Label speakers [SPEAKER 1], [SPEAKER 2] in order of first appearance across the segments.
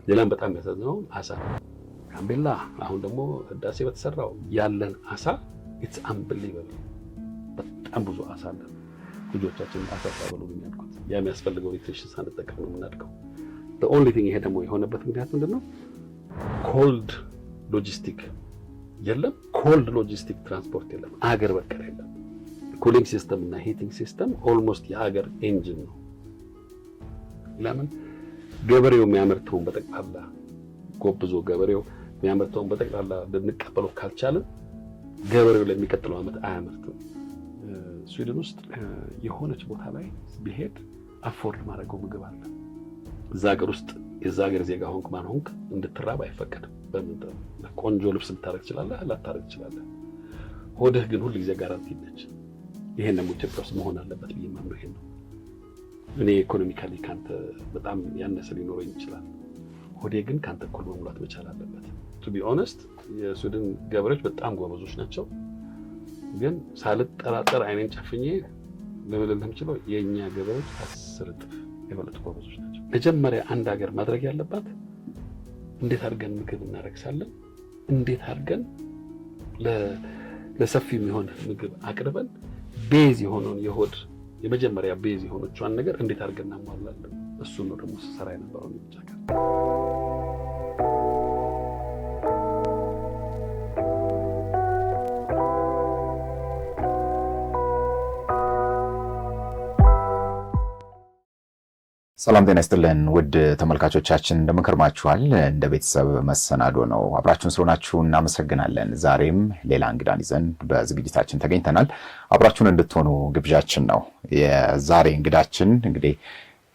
[SPEAKER 1] ሌላም በጣም ያሳዝነው አሳ ጋምቤላ አሁን ደግሞ ህዳሴ በተሰራው ያለን አሳ ኢትስ አንቢሊቨብል በጣም ብዙ አሳ አለ። ልጆቻችን አሳ ሳይበሉ ነው የሚያድጉት። ያ የሚያስፈልገው ኒትሪሽን ሳንጠቀም ነው የምናድገው። the only thing ይሄ ደግሞ የሆነበት ምክንያት ምንድነው? ኮልድ ሎጂስቲክ የለም። ኮልድ ሎጂስቲክ ትራንስፖርት የለም። አገር በቀል የለም። ኩሊንግ ሲስተም እና ሂቲንግ ሲስተም ኦልሞስት የአገር ኤንጂን ነው። ለምን ገበሬው የሚያመርተውን በጠቅላላ ጎብዞ ገበሬው የሚያመርተውን በጠቅላላ ልንቀበለው ካልቻለን ገበሬው ለሚቀጥለው ዓመት አያመርትም። ስዊድን ውስጥ የሆነች ቦታ ላይ ቢሄድ አፎርድ ማድረገው ምግብ አለ። እዛ ሀገር ውስጥ የዛ ሀገር ዜጋ ሆንክ ማን ሆንክ እንድትራብ አይፈቀድም። በምንድነው? ቆንጆ ልብስ ልታረግ ትችላለህ፣ ላታረግ ትችላለህ። ሆድህ ግን ሁሉ ጊዜ ጋራንቲ ነች። ይሄን ደግሞ ኢትዮጵያ ውስጥ መሆን አለበት ብዬ ማምነው ይሄን ነው። እኔ ኢኮኖሚካሊ ካንተ በጣም ያነሰ ሊኖረኝ ይችላል። ሆዴ ግን ካንተ እኩል መሙላት መቻል አለበት። ቱ ቢ ኦነስት የስዊድን ገበሬዎች በጣም ጎበዞች ናቸው። ግን ሳልጠራጠር አይኔን ጨፍኜ ለምለም ችለው የኛ ገበሬዎች 10 እጥፍ የበለጡ ጎበዞች ናቸው። መጀመሪያ አንድ ሀገር ማድረግ ያለባት እንዴት አድርገን ምግብ እናረክሳለን፣ እንዴት አድርገን ለሰፊ የሚሆን ምግብ አቅርበን ቤዝ የሆነውን የሆድ የመጀመሪያ ቤዝ የሆነችዋን ነገር እንዴት አድርገን እናሟላለን። እሱ ነው ደግሞ ሰራ የነበረው ነው።
[SPEAKER 2] ሰላም ጤና ይስጥልን ውድ ተመልካቾቻችን እንደምን ከርማችኋል? እንደ ቤተሰብ መሰናዶ ነው። አብራችሁን ስለሆናችሁ እናመሰግናለን። ዛሬም ሌላ እንግዳን ይዘን በዝግጅታችን ተገኝተናል። አብራችሁን እንድትሆኑ ግብዣችን ነው። የዛሬ እንግዳችን እንግዲህ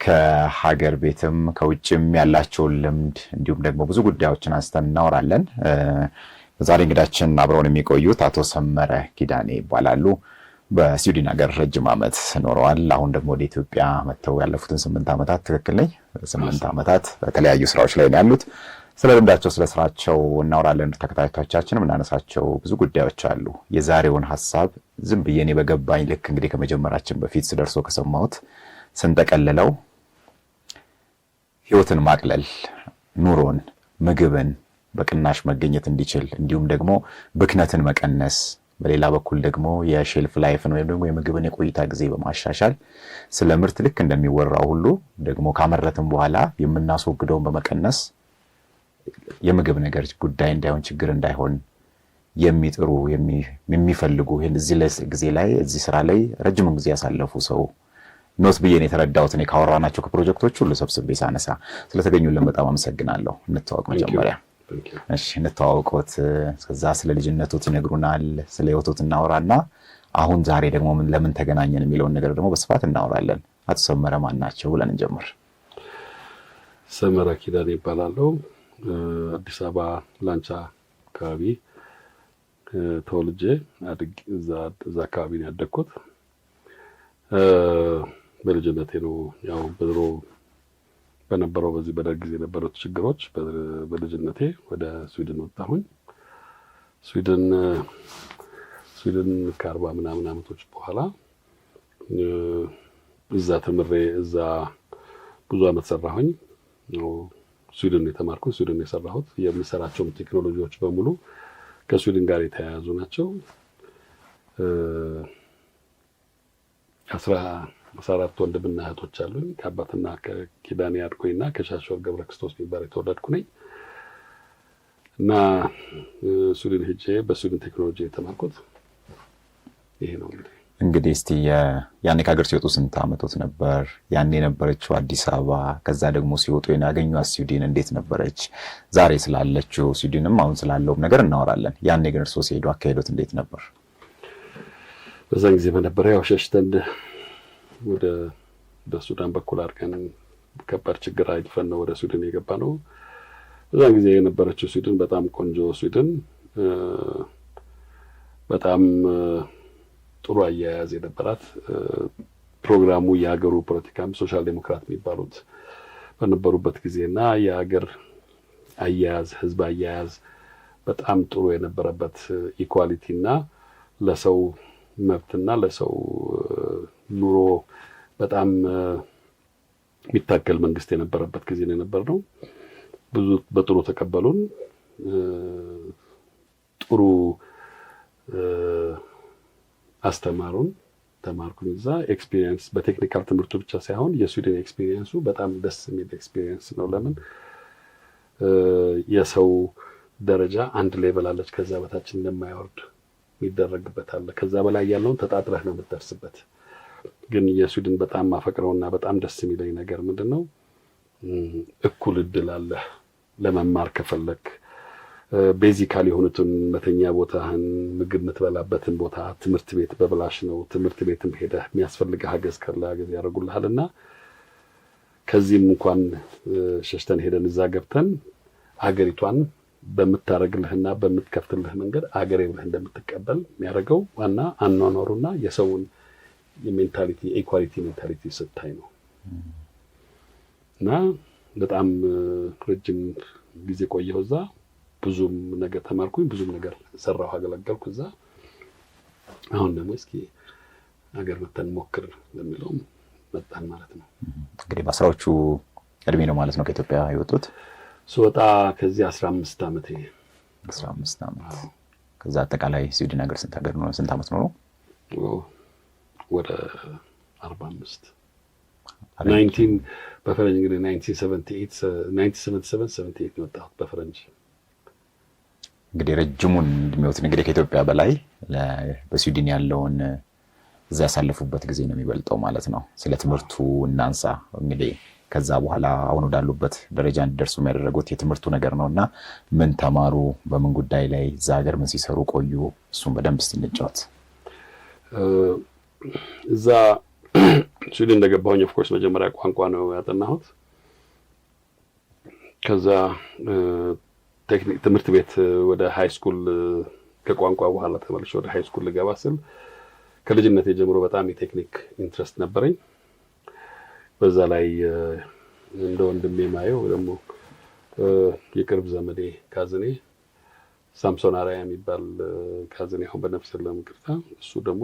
[SPEAKER 2] ከሀገር ቤትም ከውጭም ያላቸውን ልምድ እንዲሁም ደግሞ ብዙ ጉዳዮችን አንስተን እናወራለን። ዛሬ እንግዳችን አብረውን የሚቆዩት አቶ ሰመረ ኪዳኔ ይባላሉ። በስዊድን ሀገር ረጅም ዓመት ኖረዋል። አሁን ደግሞ ወደ ኢትዮጵያ መጥተው ያለፉትን 8 ዓመታት ትክክል ነኝ 8 ዓመታት በተለያዩ ስራዎች ላይ ነው ያሉት። ስለ ልምዳቸው ስለ ስራቸው እናወራለን። ተከታታዮቻችን የምናነሳቸው ብዙ ጉዳዮች አሉ። የዛሬውን ሐሳብ ዝም ብዬ እኔ በገባኝ ልክ እንግዲህ ከመጀመራችን በፊት ስደርሶ ከሰማሁት ስንጠቀልለው ህይወትን ማቅለል፣ ኑሮን፣ ምግብን በቅናሽ መገኘት እንዲችል እንዲሁም ደግሞ ብክነትን መቀነስ በሌላ በኩል ደግሞ የሼልፍ ላይፍን ወይም ደግሞ የምግብን የቆይታ ጊዜ በማሻሻል ስለ ምርት ልክ እንደሚወራው ሁሉ ደግሞ ካመረትን በኋላ የምናስወግደውን በመቀነስ የምግብ ነገር ጉዳይ እንዳይሆን ችግር እንዳይሆን የሚጥሩ የሚፈልጉ እዚህ ጊዜ ላይ እዚህ ስራ ላይ ረጅም ጊዜ ያሳለፉ ሰው ኖት ብዬን የተረዳሁት እኔ ካወራናቸው ከፕሮጀክቶች ሁሉ ሰብስቤ ሳነሳ ስለተገኙልን በጣም አመሰግናለሁ። እንተዋወቅ መጀመሪያ። እሺ እንተዋወቅዎት፣ ከዛ ስለ ልጅነቶት ይነግሩናል፣ ስለ ህይወቶት እናወራና አሁን ዛሬ ደግሞ ለምን ተገናኘን የሚለውን ነገር ደግሞ በስፋት እናወራለን። አቶ ሰመረ ማን ናቸው ብለን እንጀምር።
[SPEAKER 1] ሰመረ ኪዳኔ ይባላሉ። አዲስ አበባ ላንቻ አካባቢ ተወልጄ አድጌ እዛ አካባቢ ነው ያደግኩት። በልጅነቴ ነው ያው በድሮ በነበረው በዚህ በደርግ ጊዜ የነበሩት ችግሮች በልጅነቴ ወደ ስዊድን ወጣሁኝ። ስዊድን ከ40 ምናምን ዓመቶች በኋላ እዛ ተምሬ እዛ ብዙ ዓመት ሰራሁኝ። ስዊድን የተማርኩት ስዊድን የሰራሁት የምሰራቸው ቴክኖሎጂዎች በሙሉ ከስዊድን ጋር የተያያዙ ናቸው። 14 ወንድምና እህቶች አሉኝ። ከአባትና ከኪዳኔ አድኮይና ከሻሾር ገብረ ክርስቶስ የሚባል የተወለድኩ ነኝ እና ስዊድን ሄጄ በስዊድን ቴክኖሎጂ የተማርኩት ይሄ ነው።
[SPEAKER 2] እንግዲህ እስቲ ያኔ ከሀገር ሲወጡ ስንት ዓመቶት ነበር? ያኔ የነበረችው አዲስ አበባ፣ ከዛ ደግሞ ሲወጡ ያገኟት ስዊድን እንዴት ነበረች? ዛሬ ስላለችው ስዊድንም አሁን ስላለውም ነገር እናወራለን። ያኔ ግን እርስዎ ሲሄዱ አካሄዶት እንዴት ነበር?
[SPEAKER 1] በዛን ጊዜ በነበረ ያው ሸሽተን ወደ ሱዳን በኩል አድርገን ከባድ ችግር አይልፈን ነው ወደ ስዊድን የገባ ነው። በዛን ጊዜ የነበረችው ስዊድን በጣም ቆንጆ ስዊድን፣ በጣም ጥሩ አያያዝ የነበራት፣ ፕሮግራሙ የሀገሩ ፖለቲካም ሶሻል ዴሞክራት የሚባሉት በነበሩበት ጊዜና የሀገር አያያዝ ህዝብ አያያዝ በጣም ጥሩ የነበረበት ኢኳሊቲና ለሰው መብትና ለሰው ኑሮ በጣም የሚታገል መንግስት የነበረበት ጊዜ ነው የነበረው። ብዙ በጥሩ ተቀበሉን። ጥሩ አስተማሩን። ተማርኩኝ እዛ። ኤክስፒሪየንስ በቴክኒካል ትምህርቱ ብቻ ሳይሆን የስዊድን ኤክስፒሪየንሱ በጣም ደስ የሚል ኤክስፒሪየንስ ነው። ለምን የሰው ደረጃ አንድ ሌቭል አለች፣ ከዛ በታች እንደማይወርድ የሚደረግበት አለ። ከዛ በላይ ያለውን ተጣጥረህ ነው የምትደርስበት። ግን የስዊድን በጣም ማፈቅረውና በጣም ደስ የሚለኝ ነገር ምንድነው እኩል እድል አለ ለመማር ከፈለክ። ቤዚካሊ የሆኑትን መተኛ ቦታህን፣ ምግብ የምትበላበትን ቦታ ትምህርት ቤት በብላሽ ነው። ትምህርት ቤትም ሄደህ የሚያስፈልግህ ሀገዝ ካለ ሀገዝ ያደርጉልሃልና ከዚህም እንኳን ሸሽተን ሄደን እዛ ገብተን አገሪቷን በምታረግልህና በምትከፍትልህ መንገድ አገሬ ብለህ እንደምትቀበል የሚያደርገው ዋና አኗኗሩና የሰውን የሜንታሊቲ ኢኳሊቲ ሜንታሊቲ ስታይ ነው። እና በጣም ረጅም ጊዜ ቆየሁ እዛ። ብዙም ነገር ተማርኩኝ፣ ብዙም ነገር ሰራሁ፣ አገለገልኩ እዛ። አሁን ደግሞ እስኪ ሀገር መተን ሞክር ለሚለው መጣን ማለት ነው።
[SPEAKER 2] እንግዲህ በአስራዎቹ እድሜ ነው ማለት ነው ከኢትዮጵያ የወጡት?
[SPEAKER 1] ስወጣ ከዚህ 15 ዓመት
[SPEAKER 2] 15 ዓመት። ከዛ አጠቃላይ ስዊድን ሀገር ስንት ዓመት ነው?
[SPEAKER 1] ወደ 45 19 በፈረንጅ እንግዲህ 1977 መጣሁ በፈረንጅ።
[SPEAKER 2] እንግዲህ ረጅሙን እድሜዎት እንግዲህ ከኢትዮጵያ በላይ በስዊድን ያለውን እዛ ያሳለፉበት ጊዜ ነው የሚበልጠው ማለት ነው። ስለ ትምህርቱ እናንሳ እንግዲህ። ከዛ በኋላ አሁን ወዳሉበት ደረጃ እንዲደርሱ የሚያደርጉት የትምህርቱ ነገር ነውና ምን ተማሩ? በምን ጉዳይ ላይ እዛ ሀገር ምን ሲሰሩ ቆዩ? እሱም በደንብ እስቲ እንጫወት።
[SPEAKER 1] እዛ ስዊድን እንደገባሁኝ ኦፍ ኮርስ መጀመሪያ ቋንቋ ነው ያጠናሁት። ከዛ ትምህርት ቤት ወደ ሃይ ስኩል ከቋንቋ በኋላ ተመልሼ ወደ ሃይ ስኩል ልገባ ስል ከልጅነቴ ጀምሮ በጣም የቴክኒክ ኢንትረስት ነበረኝ። በዛ ላይ እንደ ወንድሜ ማየው ደግሞ የቅርብ ዘመዴ ካዝኔ ሳምሶን አራያ የሚባል ካዝኔ አሁን በነፍስ የለም ይቅርታ፣ እሱ ደግሞ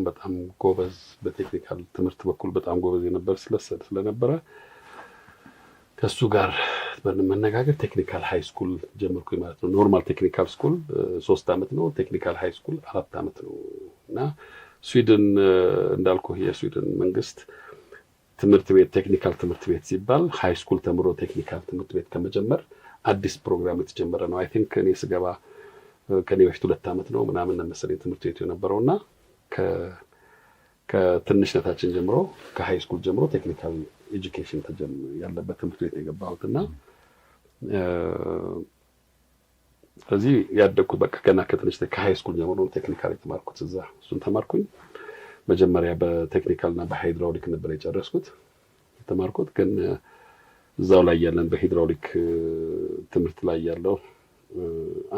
[SPEAKER 1] በጣም ጎበዝ በቴክኒካል ትምህርት በኩል በጣም ጎበዝ የነበር ስለነበረ ከሱ ጋር በመነጋገር ቴክኒካል ሃይ ስኩል ጀመርኩኝ ማለት ነው። ኖርማል ቴክኒካል ስኩል 3 ዓመት ነው፣ ቴክኒካል ሃይ ስኩል 4 ዓመት ነው። እና ስዊድን እንዳልኩ የስዊድን መንግስት ትምህርት ቤት ቴክኒካል ትምህርት ቤት ሲባል ሃይ ስኩል ተምሮ ቴክኒካል ትምህርት ቤት ከመጀመር አዲስ ፕሮግራም የተጀመረ ነው። አይ ቲንክ እኔ ስገባ ከኔ በፊት 2 ዓመት ነው ምናምን መሰለኝ ትምህርት ቤቱ የነበረውና ከትንሽነታችን ጀምሮ ከሃይ ስኩል ጀምሮ ቴክኒካል ኤጁኬሽን ያለበት ትምህርት ቤት የገባሁትና ስለዚህ ያደግኩት በቃ ገና ከሃይ ስኩል ጀምሮ ቴክኒካል የተማርኩት እዛ። እሱን ተማርኩኝ። መጀመሪያ በቴክኒካልና በሃይድራውሊክ ነበር የጨረስኩት የተማርኩት። ግን እዛው ላይ ያለን በሃይድራውሊክ ትምህርት ላይ ያለው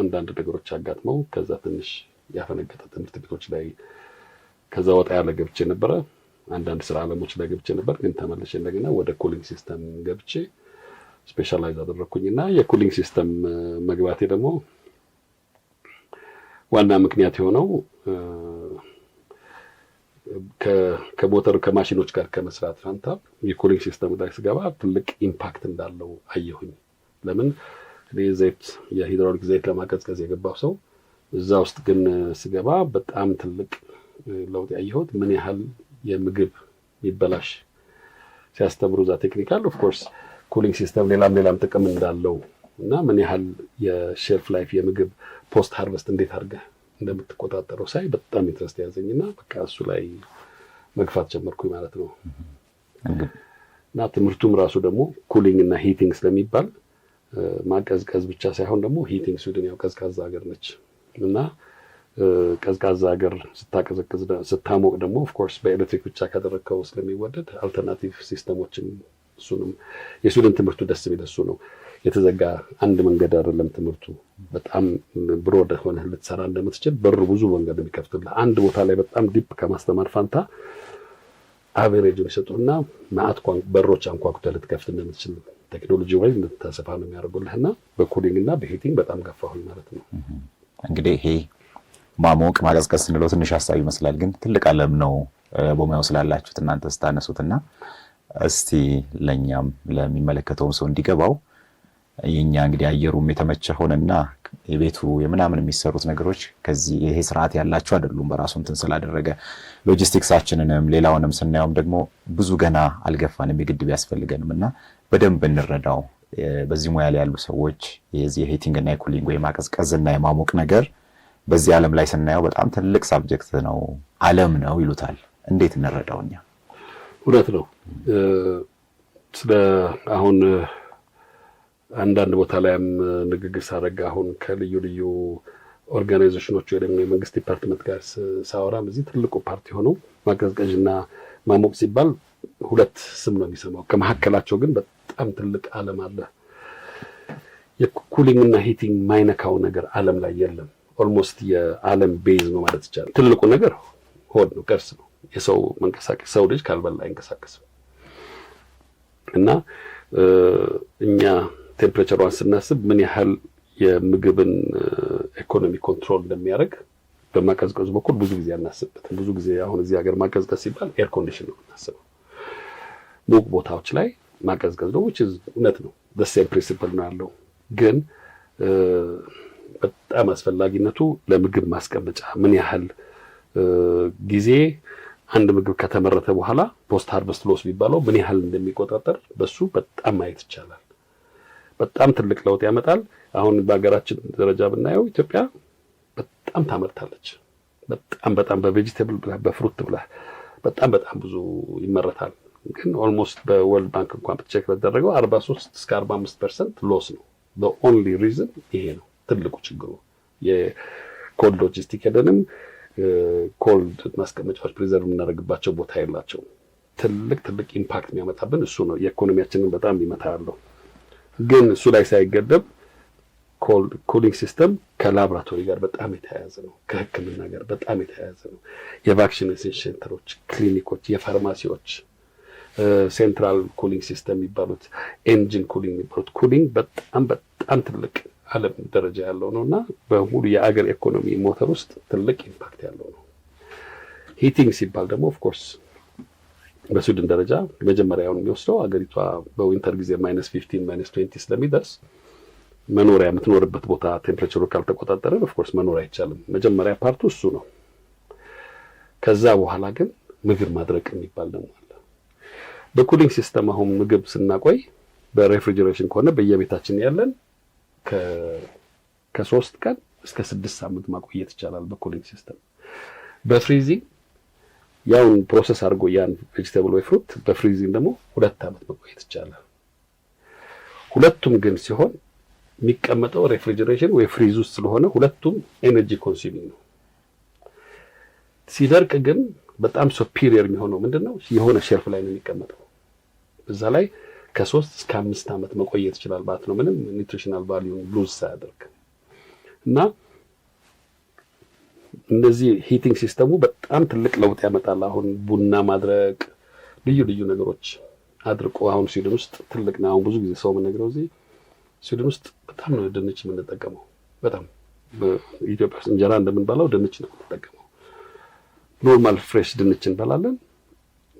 [SPEAKER 1] አንዳንድ ነገሮች አጋጥመው ከዛ ትንሽ ያፈነገጠ ትምህርት ቤቶች ላይ ከዛ ወጣ ያለ ገብቼ ነበረ። አንዳንድ ስራ ዓለሞች ላይ ገብቼ ነበር። ግን ተመልሼ እንደገና ወደ ኩሊንግ ሲስተም ገብቼ ስፔሻላይዝ አደረኩኝና የኩሊንግ ሲስተም መግባቴ ደግሞ ዋና ምክንያት የሆነው ከሞተር ከማሽኖች ጋር ከመስራት ፋንታ የኩሊንግ ሲስተም ላይ ስገባ ትልቅ ኢምፓክት እንዳለው አየሁኝ። ለምን እኔ የሃይድራውሊክ ዘይት ለማቀዝቀዝ የገባው ሰው እዛ ውስጥ ግን ስገባ በጣም ትልቅ ለውጥ ያየሁት ምን ያህል የምግብ ይበላሽ ሲያስተምሩ እዛ ቴክኒካል ኦፍ ኮርስ ኩሊንግ ሲስተም ሌላም ጥቅም እንዳለው እና ምን ያህል የሼልፍ ላይፍ የምግብ ፖስት ሃርቨስት እንዴት አድርገህ እንደምትቆጣጠረው ሳይ በጣም ኢንትረስት ያዘኝና በቃ እሱ ላይ መግፋት ጀመርኩኝ ማለት ነው። እና ትምህርቱም ራሱ ደግሞ ኩሊንግ እና ሂቲንግ ስለሚባል ማቀዝቀዝ ብቻ ሳይሆን ደግሞ ሂቲንግ ስዊድን ያው ቀዝቃዛ ሀገር ነች እና ቀዝቃዛ ሀገር ስታቀዘቅዝ ስታሞቅ ደግሞ ኦፍ ኮርስ በኤሌክትሪክ ብቻ ካደረከው ስለሚወደድ አልተርናቲቭ ሲስተሞችን እሱንም የስዊድን ትምህርቱ ደስ የሚል እሱ ነው። የተዘጋ አንድ መንገድ አይደለም ትምህርቱ። በጣም ብሮድ ሆነህ ልትሰራ እንደምትችል በሩ ብዙ መንገድ የሚከፍትልህ አንድ ቦታ ላይ በጣም ዲፕ ከማስተማር ፋንታ አቨሬጅ ይሰጡና ማአት በሮች አንኳኩተህ ልትከፍት እንደምትችል ቴክኖሎጂ ወይ ተሰፋ ነው የሚያደርጉልህና በኩሊንግ እና በሂቲንግ በጣም ገፋሁኝ ማለት ነው።
[SPEAKER 2] እንግዲህ ይሄ ማሞቅ ማቀዝቀዝ ስንለው ትንሽ ሀሳብ ይመስላል፣ ግን ትልቅ ዓለም ነው በሙያው ስላላችሁት እናንተ ስታነሱትና እስቲ ለኛም ለሚመለከተውም ሰው እንዲገባው የኛ እንግዲህ አየሩም የተመቸ ሆነና የቤቱ የምናምን የሚሰሩት ነገሮች ከዚህ ይሄ ስርዓት ያላቸው አይደሉም። በራሱ እንትን ስላደረገ ሎጂስቲክሳችንንም ሌላውንም ስናየውም ደግሞ ብዙ ገና አልገፋንም፣ የግድብ ያስፈልገንም እና በደንብ እንረዳው። በዚህ ሙያ ላይ ያሉ ሰዎች የዚህ ሂቲንግ እና የኩሊንግ ወይ ማቀዝቀዝና የማሞቅ ነገር በዚህ ዓለም ላይ ስናየው በጣም ትልቅ ሳብጀክት ነው፣ ዓለም ነው ይሉታል። እንዴት እንረዳውኛ?
[SPEAKER 1] እውነት ነው። ስለ አሁን አንዳንድ ቦታ ላይም ንግግር ሳደርግ አሁን ከልዩ ልዩ ኦርጋናይዜሽኖች ወይ ደግሞ የመንግስት ዲፓርትመንት ጋር ሳወራም እዚህ ትልቁ ፓርቲ ሆነው ማቀዝቀዝና ማሞቅ ሲባል ሁለት ስም ነው የሚሰማው። ከመካከላቸው ግን በጣም ትልቅ ዓለም አለ። የኩሊንግ እና ሂቲንግ ማይነካው ነገር ዓለም ላይ የለም። ኦልሞስት የዓለም ቤዝ ነው ማለት ይቻላል። ትልቁ ነገር ሆድ ነው፣ ቅርስ ነው። የሰው መንቀሳቀስ ሰው ልጅ ካልበላ አይንቀሳቀስም። እና እኛ ቴምፕሬቸሯን ስናስብ ምን ያህል የምግብን ኢኮኖሚ ኮንትሮል እንደሚያደርግ በማቀዝቀዙ በኩል ብዙ ጊዜ አናስብበትም። ብዙ ጊዜ አሁን እዚህ ሀገር ማቀዝቀዝ ሲባል ኤር ኮንዲሽን ነው የምናስበው። ሙቅ ቦታዎች ላይ ማቀዝቀዝ ነው፣ which is እውነት ነው። the same principle ነው ያለው። ግን በጣም አስፈላጊነቱ ለምግብ ማስቀመጫ ምን ያህል ጊዜ አንድ ምግብ ከተመረተ በኋላ ፖስት ሃርቨስት ሎስ ቢባለው ምን ያህል እንደሚቆጣጠር በሱ በጣም ማየት ይቻላል። በጣም ትልቅ ለውጥ ያመጣል። አሁን በሀገራችን ደረጃ ብናየው ኢትዮጵያ በጣም ታመርታለች። በጣም በቬጂቴብል ብላ በፍሩት ብላ በጣም ብዙ ይመረታል። ግን ኦልሞስት በወርልድ ባንክ እንኳን ቼክ በተደረገው 43 እስከ 45% ሎስ ነው። the only reason ይሄ ነው ትልቁ ችግሩ። የኮልድ ሎጂስቲክ ሄደንም ኮልድ ማስቀመጫዎች ፕሪዘርቭ የምናደርግባቸው ቦታ የላቸው። ትልቅ ኢምፓክት የሚያመጣብን እሱ ነው። የኢኮኖሚያችንን በጣም ሊመታ ያለው ግን እሱ ላይ ሳይገደብ ኮልድ ኩሊንግ ሲስተም ከላቦራቶሪ ጋር በጣም የተያያዘ ነው። ከሕክምና ጋር በጣም የተያያዘ ነው። የቫክሲኔሽን ሴንተሮች፣ ክሊኒኮች፣ የፋርማሲዎች ሴንትራል ኩሊንግ ሲስተም የሚባሉት ኤንጂን ኩሊንግ የሚባሉት ኩሊንግ በጣም ትልቅ ዓለም ደረጃ ያለው ነውና በሙሉ የአገር ኢኮኖሚ ሞተር ውስጥ ትልቅ ኢምፓክት ያለው ነው። ሂቲንግ ሲባል ደግሞ ኦፍ ኮርስ በስዊድን ደረጃ መጀመሪያውን የሚወስደው አገሪቷ በዊንተር ጊዜ -15 -20 ስለሚደርስ መኖሪያ የምትኖርበት ቦታ ቴምፕሬቸሩ ካልተቆጣጠረ ኦፍ ኮርስ መኖር አይቻልም። መጀመሪያ ፓርቱ እሱ ነው። ከዛ በኋላ ግን ምግብ ማድረቅ የሚባል ደግሞ አለ። በኩሊንግ ሲስተም አሁን ምግብ ስናቆይ በሬፍሪጀሬሽን ከሆነ በየቤታችን ያለን ከ3 ቀን እስከ 6 ሳምንት ማቆየት ይቻላል በኩሊንግ ሲስተም። በፍሪዚንግ ያውን ፕሮሰስ አድርጎ ያን ቬጂቴብል ወይ ፍሩት በፍሪዚንግ ደግሞ 2 ዓመት ማቆየት ይቻላል። ሁለቱም ግን ሲሆን የሚቀመጠው ሬፍሪጀሬሽን ወይ ፍሪዝ ውስጥ ስለሆነ ሁለቱም ኤነርጂ ኮንሱሚንግ ነው። ሲደርቅ ግን በጣም ሱፒሪየር የሚሆነው ምንድነው? የሆነ ሼልፍ ላይ ነው የሚቀመጠው። እዛ ላይ ከ3 እስከ 5 ዓመት መቆየት ይችላል ማለት ነው፣ ምንም ኒውትሪሽናል ቫልዩን ሉዝ ሳያደርግ። እና እነዚህ ሂቲንግ ሲስተሙ በጣም ትልቅ ለውጥ ያመጣል። አሁን ቡና ማድረቅ፣ ልዩ ነገሮች አድርቆ አሁን ስዊድን ውስጥ ትልቅ ነው። አሁን ብዙ ጊዜ ሰው የምነግረው እዚህ ስዊድን ውስጥ በጣም ነው ድንች የምንጠቀመው። በጣም በኢትዮጵያ ውስጥ እንጀራ እንደምንበላው ድንች ነው የምንጠቀመው። ኖርማል ፍሬሽ ድንች እንበላለን፣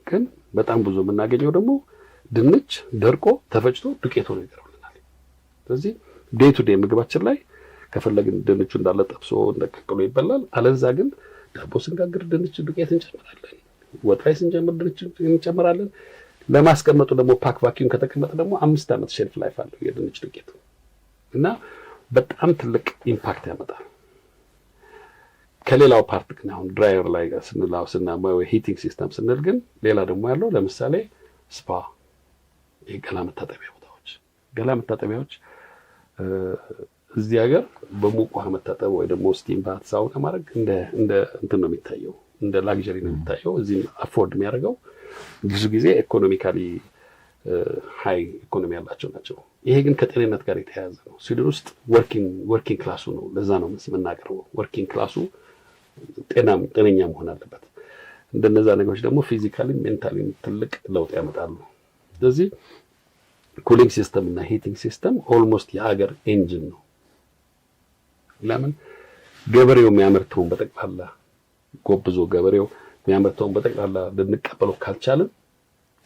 [SPEAKER 1] ግን በጣም ብዙ የምናገኘው ደግሞ ድንች ደርቆ ተፈጭቶ ዱቄት ሆኖ ይቀርብልናል። ስለዚህ ዴይ ቱ ዴይ ምግባችን ላይ ከፈለግን ድንቹ እንዳለ ጠብሶ እንደቀቅሎ ይበላል። አለዛ ግን ዳቦ ስንጋግር ድንች ዱቄት እንጨምራለን፣ ወጥ ላይ ስንጨምር ድንች እንጨምራለን። ለማስቀመጡ ደግሞ ፓክ ቫኪዩም ከተቀመጠ ደግሞ 5 ዓመት ሼልፍ ላይፍ አለው የድንች ዱቄት እና በጣም ትልቅ ኢምፓክት ያመጣል። ከሌላው ፓርት ግን አሁን ድራየር ላይ ስናየው ሂቲንግ ሲስተም ስንል ግን ሌላ ደግሞ ያለው ለምሳሌ ስፓ፣ የገላ መታጠቢያ ቦታዎች። ገላ መታጠቢያዎች እዚህ ሀገር በሙቅ ውሃ መታጠብ ወይ ደግሞ ስቲም ባት ሳውና ማድረግ እንደ እንትን ነው የሚታየው፣ እንደ ላግዠሪ ነው የሚታየው። እዚህ አፎርድ የሚያደርገው ብዙ ጊዜ ኢኮኖሚካሊ ሃይ ኢኮኖሚ ያላቸው ናቸው። ይሄ ግን ከጤንነት ጋር የተያያዘ ነው። ስዊድን ውስጥ ወርኪንግ ክላሱ ነው። ለዛ ነው የምናቀርበው። ወርኪንግ ክላሱ ጤነኛ መሆን አለበት። እንደነዛ ነገሮች ደግሞ ፊዚካሊ ሜንታሊ ትልቅ ለውጥ ያመጣሉ። ስለዚህ ኩሊንግ ሲስተም እና ሂቲንግ ሲስተም ኦልሞስት የሀገር ኤንጂን ነው። ለምን ገበሬው የሚያመርተውን በጠቅላላ ጎብዞ ገበሬው የሚያመርተውን በጠቅላላ ልንቀበለው ካልቻለን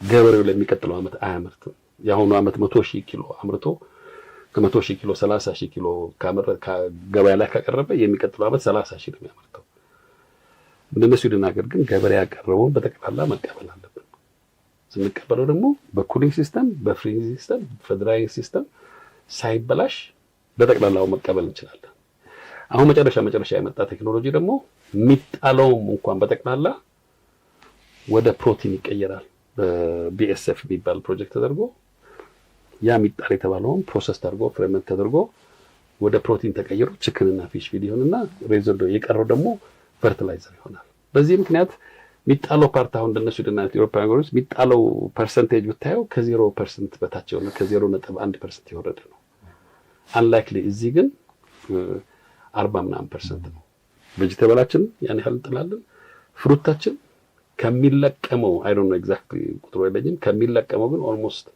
[SPEAKER 1] ገበሬው ለሚቀጥለው ዓመት አያመርትም። የአሁኑ ዓመት 100,000 ኪሎ አምርቶ ከ100,000 ኪሎ 30,000 ኪሎ ገበያ ላይ ካቀረበ የሚቀጥለው ዓመት 30,000 ነው የሚያመርተው። እንደነሱ ስዊድን ሀገር ግን ገበሬ ያቀረበውን በጠቅላላ መቀበል አለብን። ስንቀበለው ደግሞ በኩሊንግ ሲስተም፣ በፍሪዚንግ ሲስተም፣ በድራይንግ ሲስተም ሳይበላሽ በጠቅላላው መቀበል እንችላለን። አሁን መጨረሻ የመጣ ቴክኖሎጂ ደግሞ የሚጣለውም እንኳን በጠቅላላ ወደ ፕሮቲን ይቀየራል። በቢኤስኤፍ የሚባል ፕሮጀክት ተደርጎ ያ የሚጣል የተባለውን ፕሮሰስ ተደርጎ ፍሬመንት ተደርጎ ወደ ፕሮቲን ተቀይሮ ቺክንና ፊሽ ፊድ ይሆንና ሬዘርዶ የቀረው ደግሞ ፈርቲላይዘር ይሆናል። በዚህ ምክንያት የሚጣለው ፓርት አሁን እንደነሱ ድናት ኢሮፓውያን ሀገሮች የሚጣለው ፐርሰንቴጅ ብታየው ከ0% በታች የሆነ ከ0.1% የወረደ ነው። አንላይክሊ እዚህ ግን 40% ነው። ቬጂቴብላችን ያን ያህል እንጥላለን። ፍሩታችን ከሚለቀመው አይ ዶንት ኖ ኤግዛክትሊ ቁጥሩ የለኝም፣ ከሚለቀመው ግን ኦልሞስት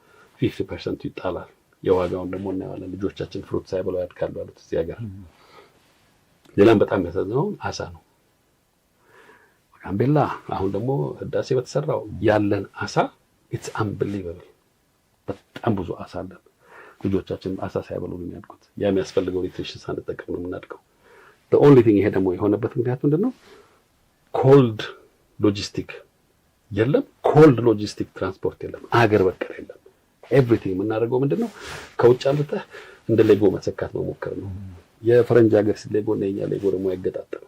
[SPEAKER 1] 50% ይጣላል። የዋጋውን ደግሞ እናያለን። ልጆቻችን ፍሩት ሳይበሉ ያድጋሉ አሉት እዚህ ሀገር። ሌላም በጣም ያሳዝነው አሳ ነው። ጋምቤላ አሁን ደግሞ ህዳሴ በተሰራው ያለን አሳ ኢትስ አንቢሊቨብል። በጣም ብዙ አሳ አለን። ልጆቻችን አሳ ሳይበሉ ነው የሚያድጉት። ያ የሚያስፈልገው ኒትሪሽን ሳንጠቀም ነው የምናድገው። the only thing ይሄ ደግሞ የሆነበት ምክንያት ምንድነው? ኮልድ ሎጂስቲክ የለም። ኮልድ ሎጂስቲክ ትራንስፖርት የለም። አገር በቀል የለም። ኤቭሪቲንግ የምናደርገው ምንድነው? ከውጭ አምጥተህ እንደ ሌጎ መሰካት መሞከር ነው። የፈረንጅ ሀገር ሌጎ እና የኛ ሌጎ ደግሞ አይገጣጠም።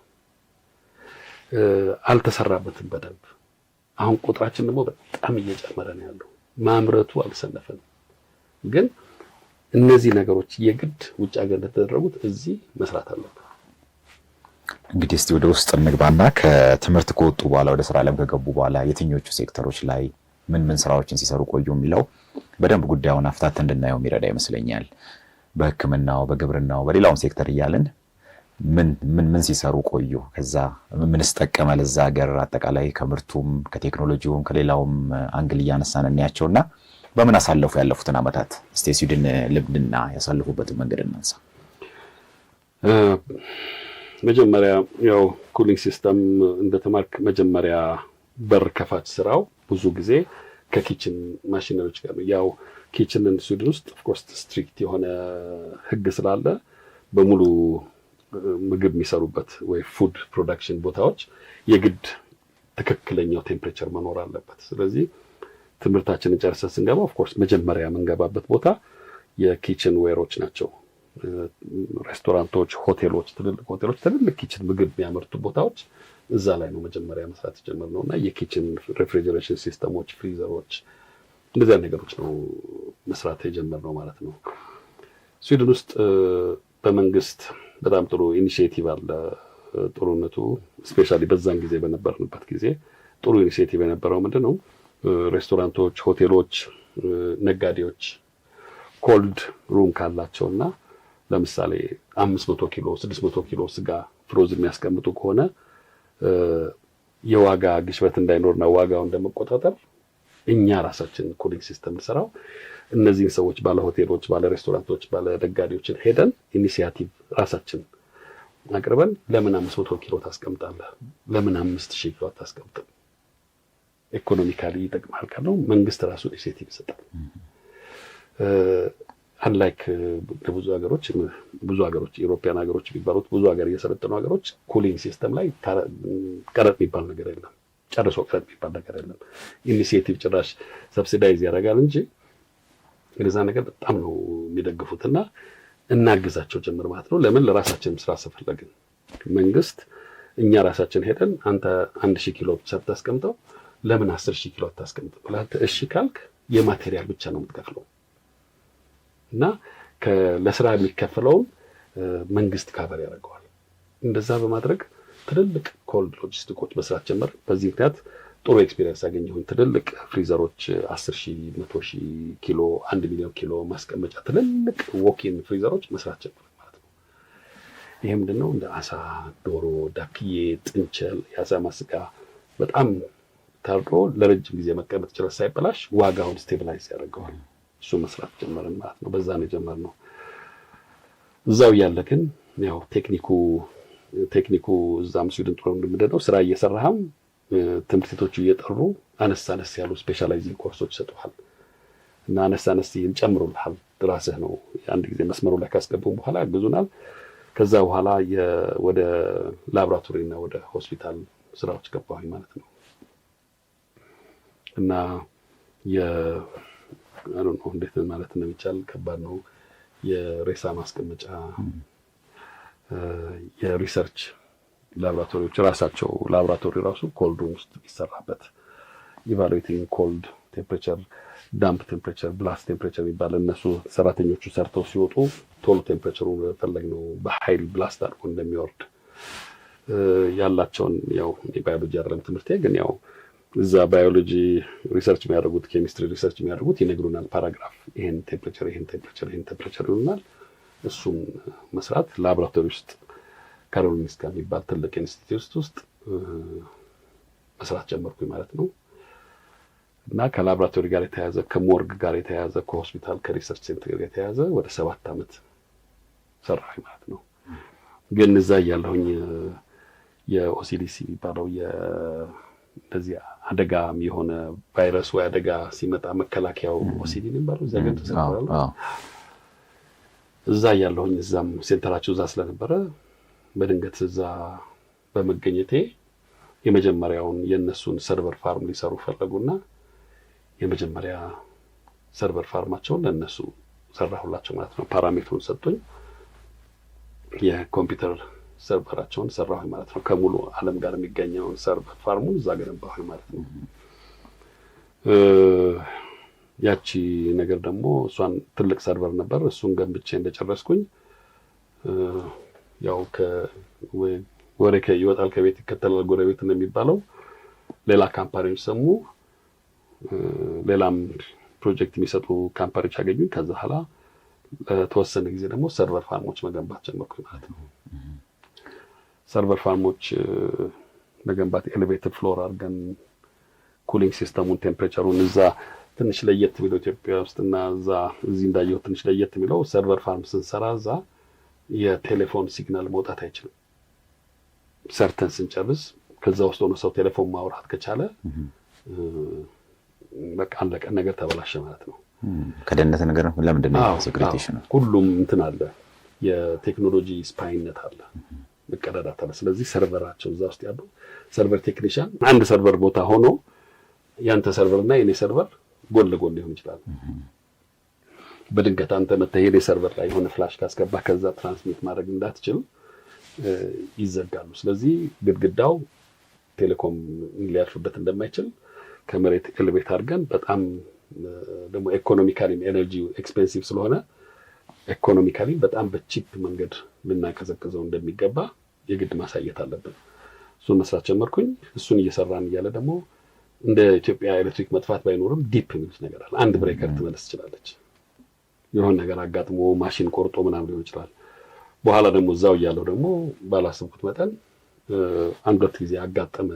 [SPEAKER 1] አልተሰራበትም በደንብ። አሁን ቁጥራችን ደግሞ በጣም እየጨመረ ነው ያለው። ማምረቱ አልሰነፈንም። ግን እነዚህ ነገሮች የግድ ውጭ ሀገር እንደተደረጉት እዚህ መስራት አለበት።
[SPEAKER 2] እንግዲህ እስቲ ወደ ውስጥ እንግባና ከትምህርት ከወጡ በኋላ ወደ ስራ ዓለም ከገቡ በኋላ የትኞቹ ሴክተሮች ላይ ምን ስራዎችን ሲሰሩ ቆዩ የሚለው በደንብ ጉዳዩን አፍታት እንድናየው የሚረዳ ይመስለኛል። በሕክምናው፣ በግብርናው፣ በሌላውም ሴክተር እያልን ምን ሲሰሩ ቆዩ፣ ከዛ ምንስ ጠቀመ ለዛ ሀገር አጠቃላይ ከምርቱም ከቴክኖሎጂውም ከሌላውም አንግል እያነሳን እናያቸውና በምን አሳለፉ ያለፉትን ዓመታት። እስቲ ስዊድን ልምድና ያሳለፉበትን መንገድ እናንሳ።
[SPEAKER 1] መጀመሪያ ያው ኩሊንግ ሲስተም እንደተማርክ መጀመሪያ በር ከፋች ስራው ብዙ ጊዜ ከኪችን ማሽነሪዎች ጋር ነው። ያው ኪችን ስዊድን ውስጥ ኦፍ ኮርስ ስትሪክት የሆነ ህግ ስላለ በሙሉ ምግብ የሚሰሩበት ወይ ፉድ ፕሮዳክሽን ቦታዎች የግድ ትክክለኛው ቴምፕሬቸር መኖር አለበት። ስለዚህ ትምህርታችንን ጨርሰን ስንገባ ኦፍ ኮርስ መጀመሪያ የምንገባበት ቦታ የኪችን ዌሮች ናቸው። ሬስቶራንቶች፣ ሆቴሎች፣ ትልልቅ ኪችን ምግብ የሚያመርቱ ቦታዎች እዛ ላይ ነው መጀመሪያ መስራት የጀመርነውና የኪችን ሬፍሪጀሬሽን ሲስተሞች፣ ፍሪዘሮች፣ እንደዚህ አይነት ነገሮች ነው መስራት የጀመርነው ማለት ነው። ስዊድን ውስጥ በመንግስት በጣም ጥሩ ኢኒሺዬቲቭ አለ። ጥሩነቱ ስፔሻሊ በዛን ጊዜ በነበርንበት ጊዜ ጥሩ ኢኒሺዬቲቭ የነበረው ምንድነው? ሬስቶራንቶች፣ ሆቴሎች፣ ነጋዴዎች ኮልድ ሩም ካላቸውና ለምሳሌ 500 ኪሎ 600 ኪሎ ስጋ ፍሮዝ የሚያስቀምጡ ከሆነ የዋጋ ግሽበት እንዳይኖርና ዋጋውን እንደመቆጣጠር እኛ ራሳችን ኩሊንግ ሲስተም ሰራው። እነዚህን ሰዎች ባለ ሆቴሎች፣ ባለ ሬስቶራንቶች፣ ባለ ነጋዴዎችን ሄደን ኢኒሺያቲቭ ራሳችን አቅርበን ለምን 500 ኪሎ ታስቀምጣለህ? ለምን 5000 ኪሎ አታስቀምጥም? ኢኮኖሚካሊ ይጠቅማል ካለው መንግስት ራሱ ኢኒሺያቲቭ ይሰጣል። አንላይክ ብዙ ሀገሮች ዩሮፒያን ሀገሮች የሚባሉት ብዙ ሀገር የሰለጠኑ ሀገሮች ኩሊንግ ሲስተም ላይ ቀረጥ የሚባል ነገር የለም። ጨርሶ ቀረጥ የሚባል ነገር የለም። ኢኒሺያቲቭ ጭራሽ ሰብሲዳይዝ ያደርጋል እንጂ እንደዛ ነገር በጣም ነው የሚደግፉትና እናግዛቸው ጀምር ማለት ነው። ለምን ለራሳችን ስራ ስለፈለግን መንግስት እኛ ራሳችን ሄደን አንተ 1000 ኪሎ ሰርተህ አስቀምጠው ለምን 10000 ኪሎ አታስቀምጥም ብለህ እሺ ካልክ የማቴሪያል ብቻ ነው የምትከፍለው እና ለስራ የሚከፈለውን መንግስት ካቨር ያደርገዋል። እንደዛ በማድረግ ትልልቅ ኮልድ ሎጂስቲኮች መስራት ጀመር። በዚህ ምክንያት ጥሩ ኤክስፒሪየንስ ያገኘሁኝ ትልልቅ ፍሪዘሮች 10,000 100,000 ኪሎ 1 ሚሊዮን ኪሎ ማስቀመጫ ትልልቅ ዎኪን ፍሪዘሮች መስራት ጀመር ማለት ነው። ይሄ ምንድነው? እንደ አሳ፣ ዶሮ፣ ዳክዬ፣ ጥንቸል፣ የአሳማ ስጋ በጣም ታርዶ ለረጅም ጊዜ መቀመጥ ይችላል ሳይበላሽ ዋጋውን ስቴብላይዝ ያደርገዋል። እሱ መስራት ጀመርን ማለት ነው። በዛ ነው የጀመርነው። እዛው ያለ ግን ያው ቴክኒኩ እዛም ስዊድን ጥሩ እንደምደነው ስራ እየሰራህም ትምህርት ቤቶቹ እየጠሩ አነስ ያሉ ስፔሻላይዚንግ ኮርሶች ይሰጡሃል እና አነስ ይጨምሩልሃል። ራስህ ነው አንድ ጊዜ መስመሩ ላይ ካስገቡን በኋላ ያግዙናል። ከዛ በኋላ ወደ ላቦራቶሪ እና ወደ ሆስፒታል ስራዎች ገባሁኝ ማለት ነው። እና እንዴት ማለት ነው የሚቻል ከባድ ነው። የሬሳ ማስቀመጫ የሪሰርች ላቦራቶሪዎች ራሳቸው ላቦራቶሪ ራሱ ኮልድ ሩም ውስጥ ይሰራበት ኢቫሉዌቲንግ ኮልድ ቴምፕሬቸር፣ ዳምፕ ቴምፕሬቸር፣ ብላስት ቴምፕሬቸር ይባላል። እነሱ ሰራተኞቹ ሰርተው ሲወጡ ቶሎ ቴምፕሬቸሩን ፈለግነው በኃይል ብላስት አድርጎ እንደሚወርድ ያላቸውን ያው ባዮሎጂ አይደለም ትምህርቴ ግን ያው እዛ ባዮሎጂ ሪሰርች የሚያደርጉት ኬሚስትሪ ሪሰርች የሚያደርጉት ይነግሩናል። ፓራግራፍ ይሄን ቴምፕሬቸር ይሉናል። እሱን መስራት ላቦራቶሪ ውስጥ ካሮሊንስካ የሚባል ትልቅ ኢንስቲትዩት ውስጥ መስራት ጀመርኩኝ ማለት ነው። እና ከላቦራቶሪ ጋር የተያያዘ ከሞርግ ጋር የተያያዘ ከሆስፒታል ከሪሰርች ሴንተር ጋር የተያያዘ ወደ 7 ዓመት ሰራሁኝ ማለት ነው። ግን እዛ ያለሁኝ የኦሲዲሲ የሚባለው እንደዚህ አደጋ የሆነ ቫይረስ ወይ አደጋ ሲመጣ መከላከያው ኦሲዲ ነው የሚባለው እዛ ጋር ተሰራራለ። እዛ ያለሁኝ እዛም ሴንተራቸው እዛ ስለነበረ በድንገት እዛ በመገኘቴ የመጀመሪያውን የነሱን ሰርቨር ፋርም ሊሰሩ ፈለጉና የመጀመሪያ ሰርቨር ፋርማቸውን ለነሱ ሰራሁላቸው ማለት ነው። ፓራሜትሩን ሰጡኝ። የኮምፒውተር ሰርቨራቸውን ሰራሁኝ ማለት ነው። ከሙሉ ዓለም ጋር የሚገኘውን ሰርቨር ፋርሙን እዛ ገነባሁኝ ማለት ነው። ያቺ ነገር ደግሞ እሷን ትልቅ ሰርቨር ነበር። እሱን ገንብቼ እንደጨረስኩኝ ያው ወሬ ይወጣል ከቤት ይከተላል ጎረቤት እንደሚባለው ሌላ ካምፓኒዎች ሰሙ። ሌላም ፕሮጀክት የሚሰጡ ካምፓኒዎች አገኙኝ። ከዛ በኋላ ለተወሰነ ጊዜ ደግሞ ሰርቨር ፋርሞች መገንባት ጀመርኩኝ ማለት ነው። ሰርቨር ፋርሞች መገንባት ኤሌቬተር ፍሎር አድርገን ኩሊንግ ሲስተሙን ቴምፕሬቸሩን እዛ ትንሽ ለየት የሚለው ኢትዮጵያ ውስጥና እዚህ እንዳየው ትንሽ ለየት የሚለው ሰርቨር ፋርም ስንሰራ እዛ የቴሌፎን ሲግናል መውጣት አይችልም። ሰርተን ስንጨርስ ከዛ ውስጥ ሆኖ ሰው ቴሌፎን ማውራት ከቻለ በቃ አለቀ፣ ነገር ተበላሸ ማለት ነው።
[SPEAKER 2] ከደህንነት ነገር ለምንድን ነው ሴኩሪቲሽ ነው?
[SPEAKER 1] ሁሉም እንትን አለ፣ የቴክኖሎጂ ስፓይነት አለ፣ መቀዳዳት አለ። ስለዚህ ሰርቨራቸው እዛ ውስጥ ያለው ሰርቨር ቴክኒሻን አንድ ሰርቨር ቦታ ሆኖ ያንተ ሰርቨር እና የኔ ሰርቨር ጎን ለጎን ሊሆን ይችላል። በድንገት አንተ መተህ የኔ ሰርቨር ላይ የሆነ ፍላሽ ካስገባ ከዛ ትራንስሚት ማድረግ እንዳትችል ይዘጋሉ። ስለዚህ ግድግዳው ቴሌኮም ሊያልፍበት እንደማይችል ከመሬት ኤሌቬት አድርገን በጣም ደግሞ ኢኮኖሚካሊ ኤነርጂ ኤክስፔንሲቭ ስለሆነ ኢኮኖሚካሊ በጣም በቺፕ መንገድ ልናቀዘቅዘው እንደሚገባ የግድ ማሳየት አለብን። እሱን መስራት ጀመርኩኝ። እሱን እየሰራን እያለ ደግሞ እንደ ኢትዮጵያ ኤሌክትሪክ መጥፋት ባይኖርም ዲፕ የሚሉት ነገር አለ። አንድ ብሬከር ትመለስ ትችላለች። የሆነ ነገር አጋጥሞ ማሽን ቆርጦ ምናምን ሊሆን ይችላል። በኋላ ደግሞ እዛው እያለው ደግሞ ባላሰብኩት መጠን አንድ ሁለት ጊዜ አጋጠመ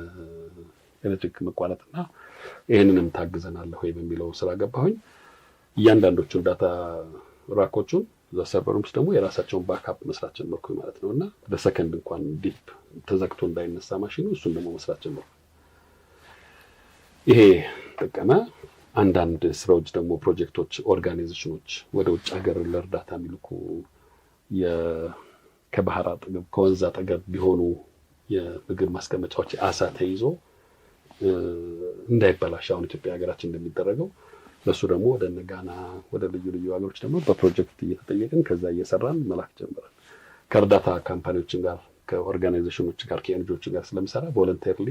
[SPEAKER 1] ኤሌክትሪክ መቋረጥና ይሄንንም ታግዘናለህ ወይ በሚለው ስራ ገባሁኝ። እያንዳንዶቹን ዳታ ራኮቹን እዛ ሰርቨር ውስጥ ደግሞ የራሳቸውን ባክአፕ መስራት ጀመርኩኝ ማለት ነውና በሰከንድ እንኳን ዲፕ ተዘግቶ እንዳይነሳ ማሽኑ እሱን ደግሞ መስራት ጀመርኩ። ይሄ ተቀመ። አንዳንድ ስራዎች ደግሞ ፕሮጀክቶች ኦርጋናይዜሽኖች ወደ ውጭ ሀገር ለእርዳታ የሚልኩ ከባህር አጠገብ ከወንዝ አጠገብ ቢሆኑ የምግብ ማስቀመጫዎች አሳ ተይዞ እንዳይበላሽ አሁን ኢትዮጵያ ሀገራችን እንደሚደረገው ለሱ ደግሞ ወደ ጋና ወደ ልዩ ልዩ ሀገሮች ደግሞ በፕሮጀክት እየተጠየቅን ከዛ እየሰራን መላክ ጀመረን። ከእርዳታ ካምፓኒዎችን ጋር ከኦርጋናይዜሽኖች ጋር ከኤንጂኦዎች ጋር ስለምሰራ ቮለንተሪሊ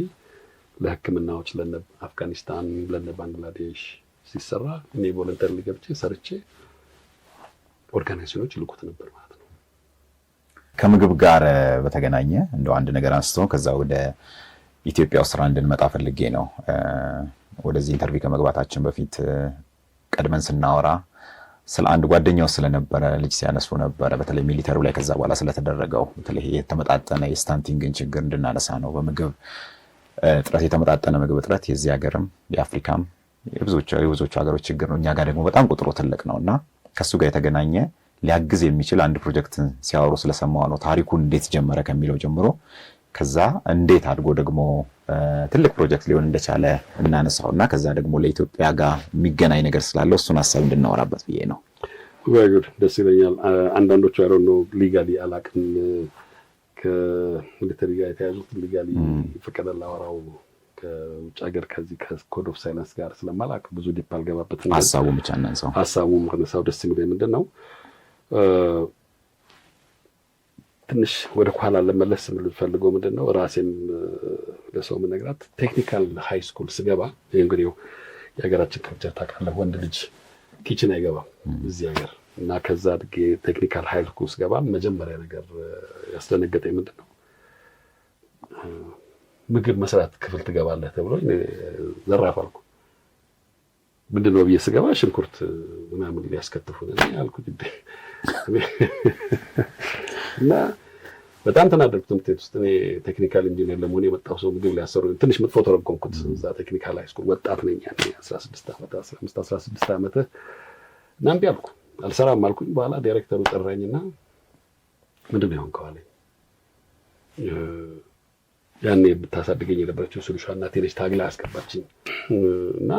[SPEAKER 1] ለሕክምናዎች ለነ አፍጋኒስታን ለነ ባንግላዴሽ ሲሰራ እኔ ቮለንተሪሊ ገብቼ ሰርቼ ኦርጋናይዜሽኖች ልኩት ነበር ማለት ነው።
[SPEAKER 2] ከምግብ ጋር በተገናኘ እንደው አንድ ነገር አንስቶ ከዛ ወደ ኢትዮጵያ ውስጥ እንድንመጣ ፈልጌ ነው። ወደዚህ ኢንተርቪው ከመግባታችን በፊት ቀድመን ስናወራ ስለ አንድ ጓደኛው ስለነበረ ልጅ ሲያነሱ ነበረ። በተለይ ሚሊተሪው ላይ ከዛ በኋላ ስለተደረገው በተለይ የተመጣጠነ የስታንቲንግን ችግር እንድናነሳ ነው። በምግብ እጥረት የተመጣጠነ ምግብ እጥረት የዚህ ሀገርም የአፍሪካም የብዙዎቹ ሀገሮች ችግር ነው። እኛ ጋር ደግሞ በጣም ቁጥሩ ትልቅ ነውና ከሱ ጋር የተገናኘ ሊያግዝ የሚችል አንድ ፕሮጀክት ሲያወሩ ስለሰማው ነው። ታሪኩን እንዴት ጀመረ ከሚለው ጀምሮ ከዛ እንዴት አድርጎ ደግሞ ትልቅ ፕሮጀክት ሊሆን እንደቻለ እናነሳውና ከዛ ደግሞ ለኢትዮጵያ ጋር የሚገናኝ ነገር ስላለው እሱን ሐሳብ እንድናወራበት ብዬ ነው።
[SPEAKER 1] ጉድ ደስ ይለኛል። አንዳንዶቹ አይ ዶንት ኖ ሊጋሊ አላቅም ከሚሊተሪ ጋር የተያዙት ሊጋሊ ፈቀደ ላወራው ከውጭ ሀገር ከዚህ ከኮድ ኦፍ ሳይለንስ ጋር ስለማላቅ ብዙ ዲፕ አልገባበትም።
[SPEAKER 2] ሐሳቡን ብቻ እናንሳው።
[SPEAKER 1] ሐሳቡን ከነሳው ደስ የሚለኝ ምንድነው ትንሽ ወደ ኋላ ለመለስ የምፈልገው ምንድነው ራሴን ለሰው ምነግራት ቴክኒካል ሃይ ስኩል ስገባ እንግዲህ የሀገራችን ካልቸር ታውቃለህ፣ ወንድ ልጅ ኪችን አይገባም እዚህ ሀገር እና ከዛ ድጌ ቴክኒካል ሃይ ስኩል ስገባ መጀመሪያ ነገር ያስደነገጠኝ ምንድነው ምግብ መስራት ክፍል ትገባለህ ተብሎ ዘራፍ አልኩ። ምንድነው ብዬ ስገባ ሽንኩርት ምናምን ሊያስከትፉን አልኩት እና በጣም ተናደድኩ። ትምህርት ቤት ውስጥ እኔ ቴክኒካል ኢንጂነር ለመሆን የመጣው ሰው ምግብ ሊያሰሩ ትንሽ መጥፎ ተረጎምኩት። እዛ ቴክኒካል ሃይ ስኩል ወጣት ነኝ ያኔ 16 ዓመት 15 16 ዓመት እና እምቢ አልኩ፣ አልሰራም አልኩኝ። በኋላ ዳይሬክተሩ ጠራኝና ምንድነው የሆንከው አለኝ። ያኔ ብታሳድገኝ የነበረችው ሶሉሽን እናቴ ነች፣ ታግላ አስገባችኝ እና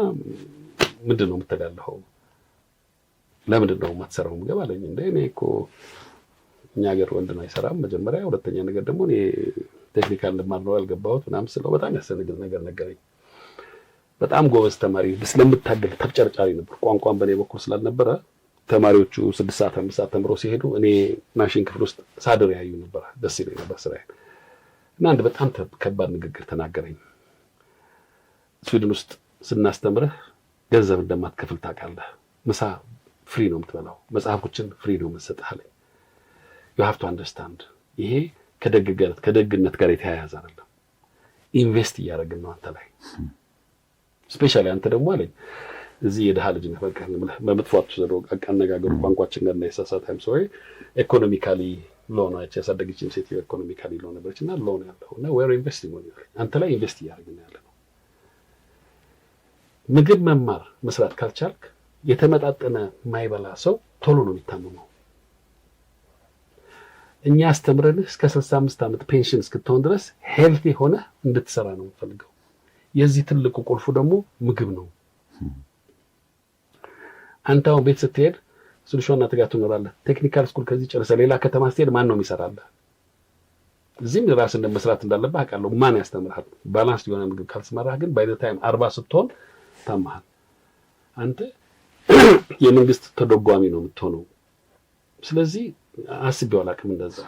[SPEAKER 1] ምንድነው የምትላለኸው? ለምንድነው የማትሰራው ምግብ አለኝ። እንደ እኔ እኮ እኛ ሀገር ወንድ ነው አይሰራም መጀመሪያ፣ ሁለተኛ ነገር ደግሞ እኔ ቴክኒካል እንደማድረው ያልገባሁት ምናምን ስለው በጣም ያሰነግጥ ነገር ነገረኝ። በጣም ጎበዝ ተማሪ ስለምታገል ተጨርጫሪ ነበር። ቋንቋን በኔ በኩል ስላልነበረ ተማሪዎቹ 6 ሰዓት 5 ሰዓት ተምረው ሲሄዱ እኔ ማሽን ክፍል ውስጥ ሳድር ያዩ ነበር። ደስ ይለኝ ነበር ስራዬ። እና አንድ በጣም ከባድ ንግግር ተናገረኝ። ስዊድን ውስጥ ስናስተምርህ ገንዘብ እንደማትከፍል ታውቃለህ። ምሳ ፍሪ ነው የምትበላው፣ መጽሐፎችን ፍሪ ነው የምትሰጥህ አለኝ። you have to understand ይሄ ከደግነት ጋር የተያያዘ አይደለም። ኢንቨስት እያደረግን ነው አንተ ላይ ስፔሻሊ አንተ ደግሞ አለኝ እዚህ የደሃ ልጅ ነህ። በቃ በመጥፋቱ ዘሮ አነጋገሩ ቋንቋችን ጋር እንዳይሳሳት አይም ሶሪ ኢኮኖሚካሊ ሎን አይቼ ያሳደገችኝ ሴት ኢኮኖሚካሊ ሎን ነበርችና ሎን ያለውና ዌር ኢንቨስቲንግ ኦን ዩ አንተ ላይ ኢንቨስት እያደረግን ያለ ነው። ምግብ መማር መስራት ካልቻልክ የተመጣጠነ ማይበላ ሰው ቶሎ ነው የሚታመመው። እኛ አስተምረንህ እስከ 65 ዓመት ፔንሽን እስክትሆን ድረስ ሄልቲ ሆነ እንድትሰራ ነው የምፈልገው። የዚህ ትልቁ ቁልፉ ደግሞ ምግብ ነው። አንተ አሁን ቤት ስትሄድ ሶሉሽንና ትጋት ትኖራለህ። ቴክኒካል ስኩል ከዚህ ጨርሰህ ሌላ ከተማ ስትሄድ ማን ነው የሚሰራልህ? እዚህም ራስን እንደመስራት እንዳለብህ አውቃለሁ። ማን ያስተምርሃል? ባላንስ የሆነ ምግብ ካልሰማራህ ግን ባይ ዘ ታይም 40 ስትሆን ታማሃል። አንተ የመንግስት ተደጓሚ ነው የምትሆነው። ስለዚህ አስቤው አላውቅም እንደዛ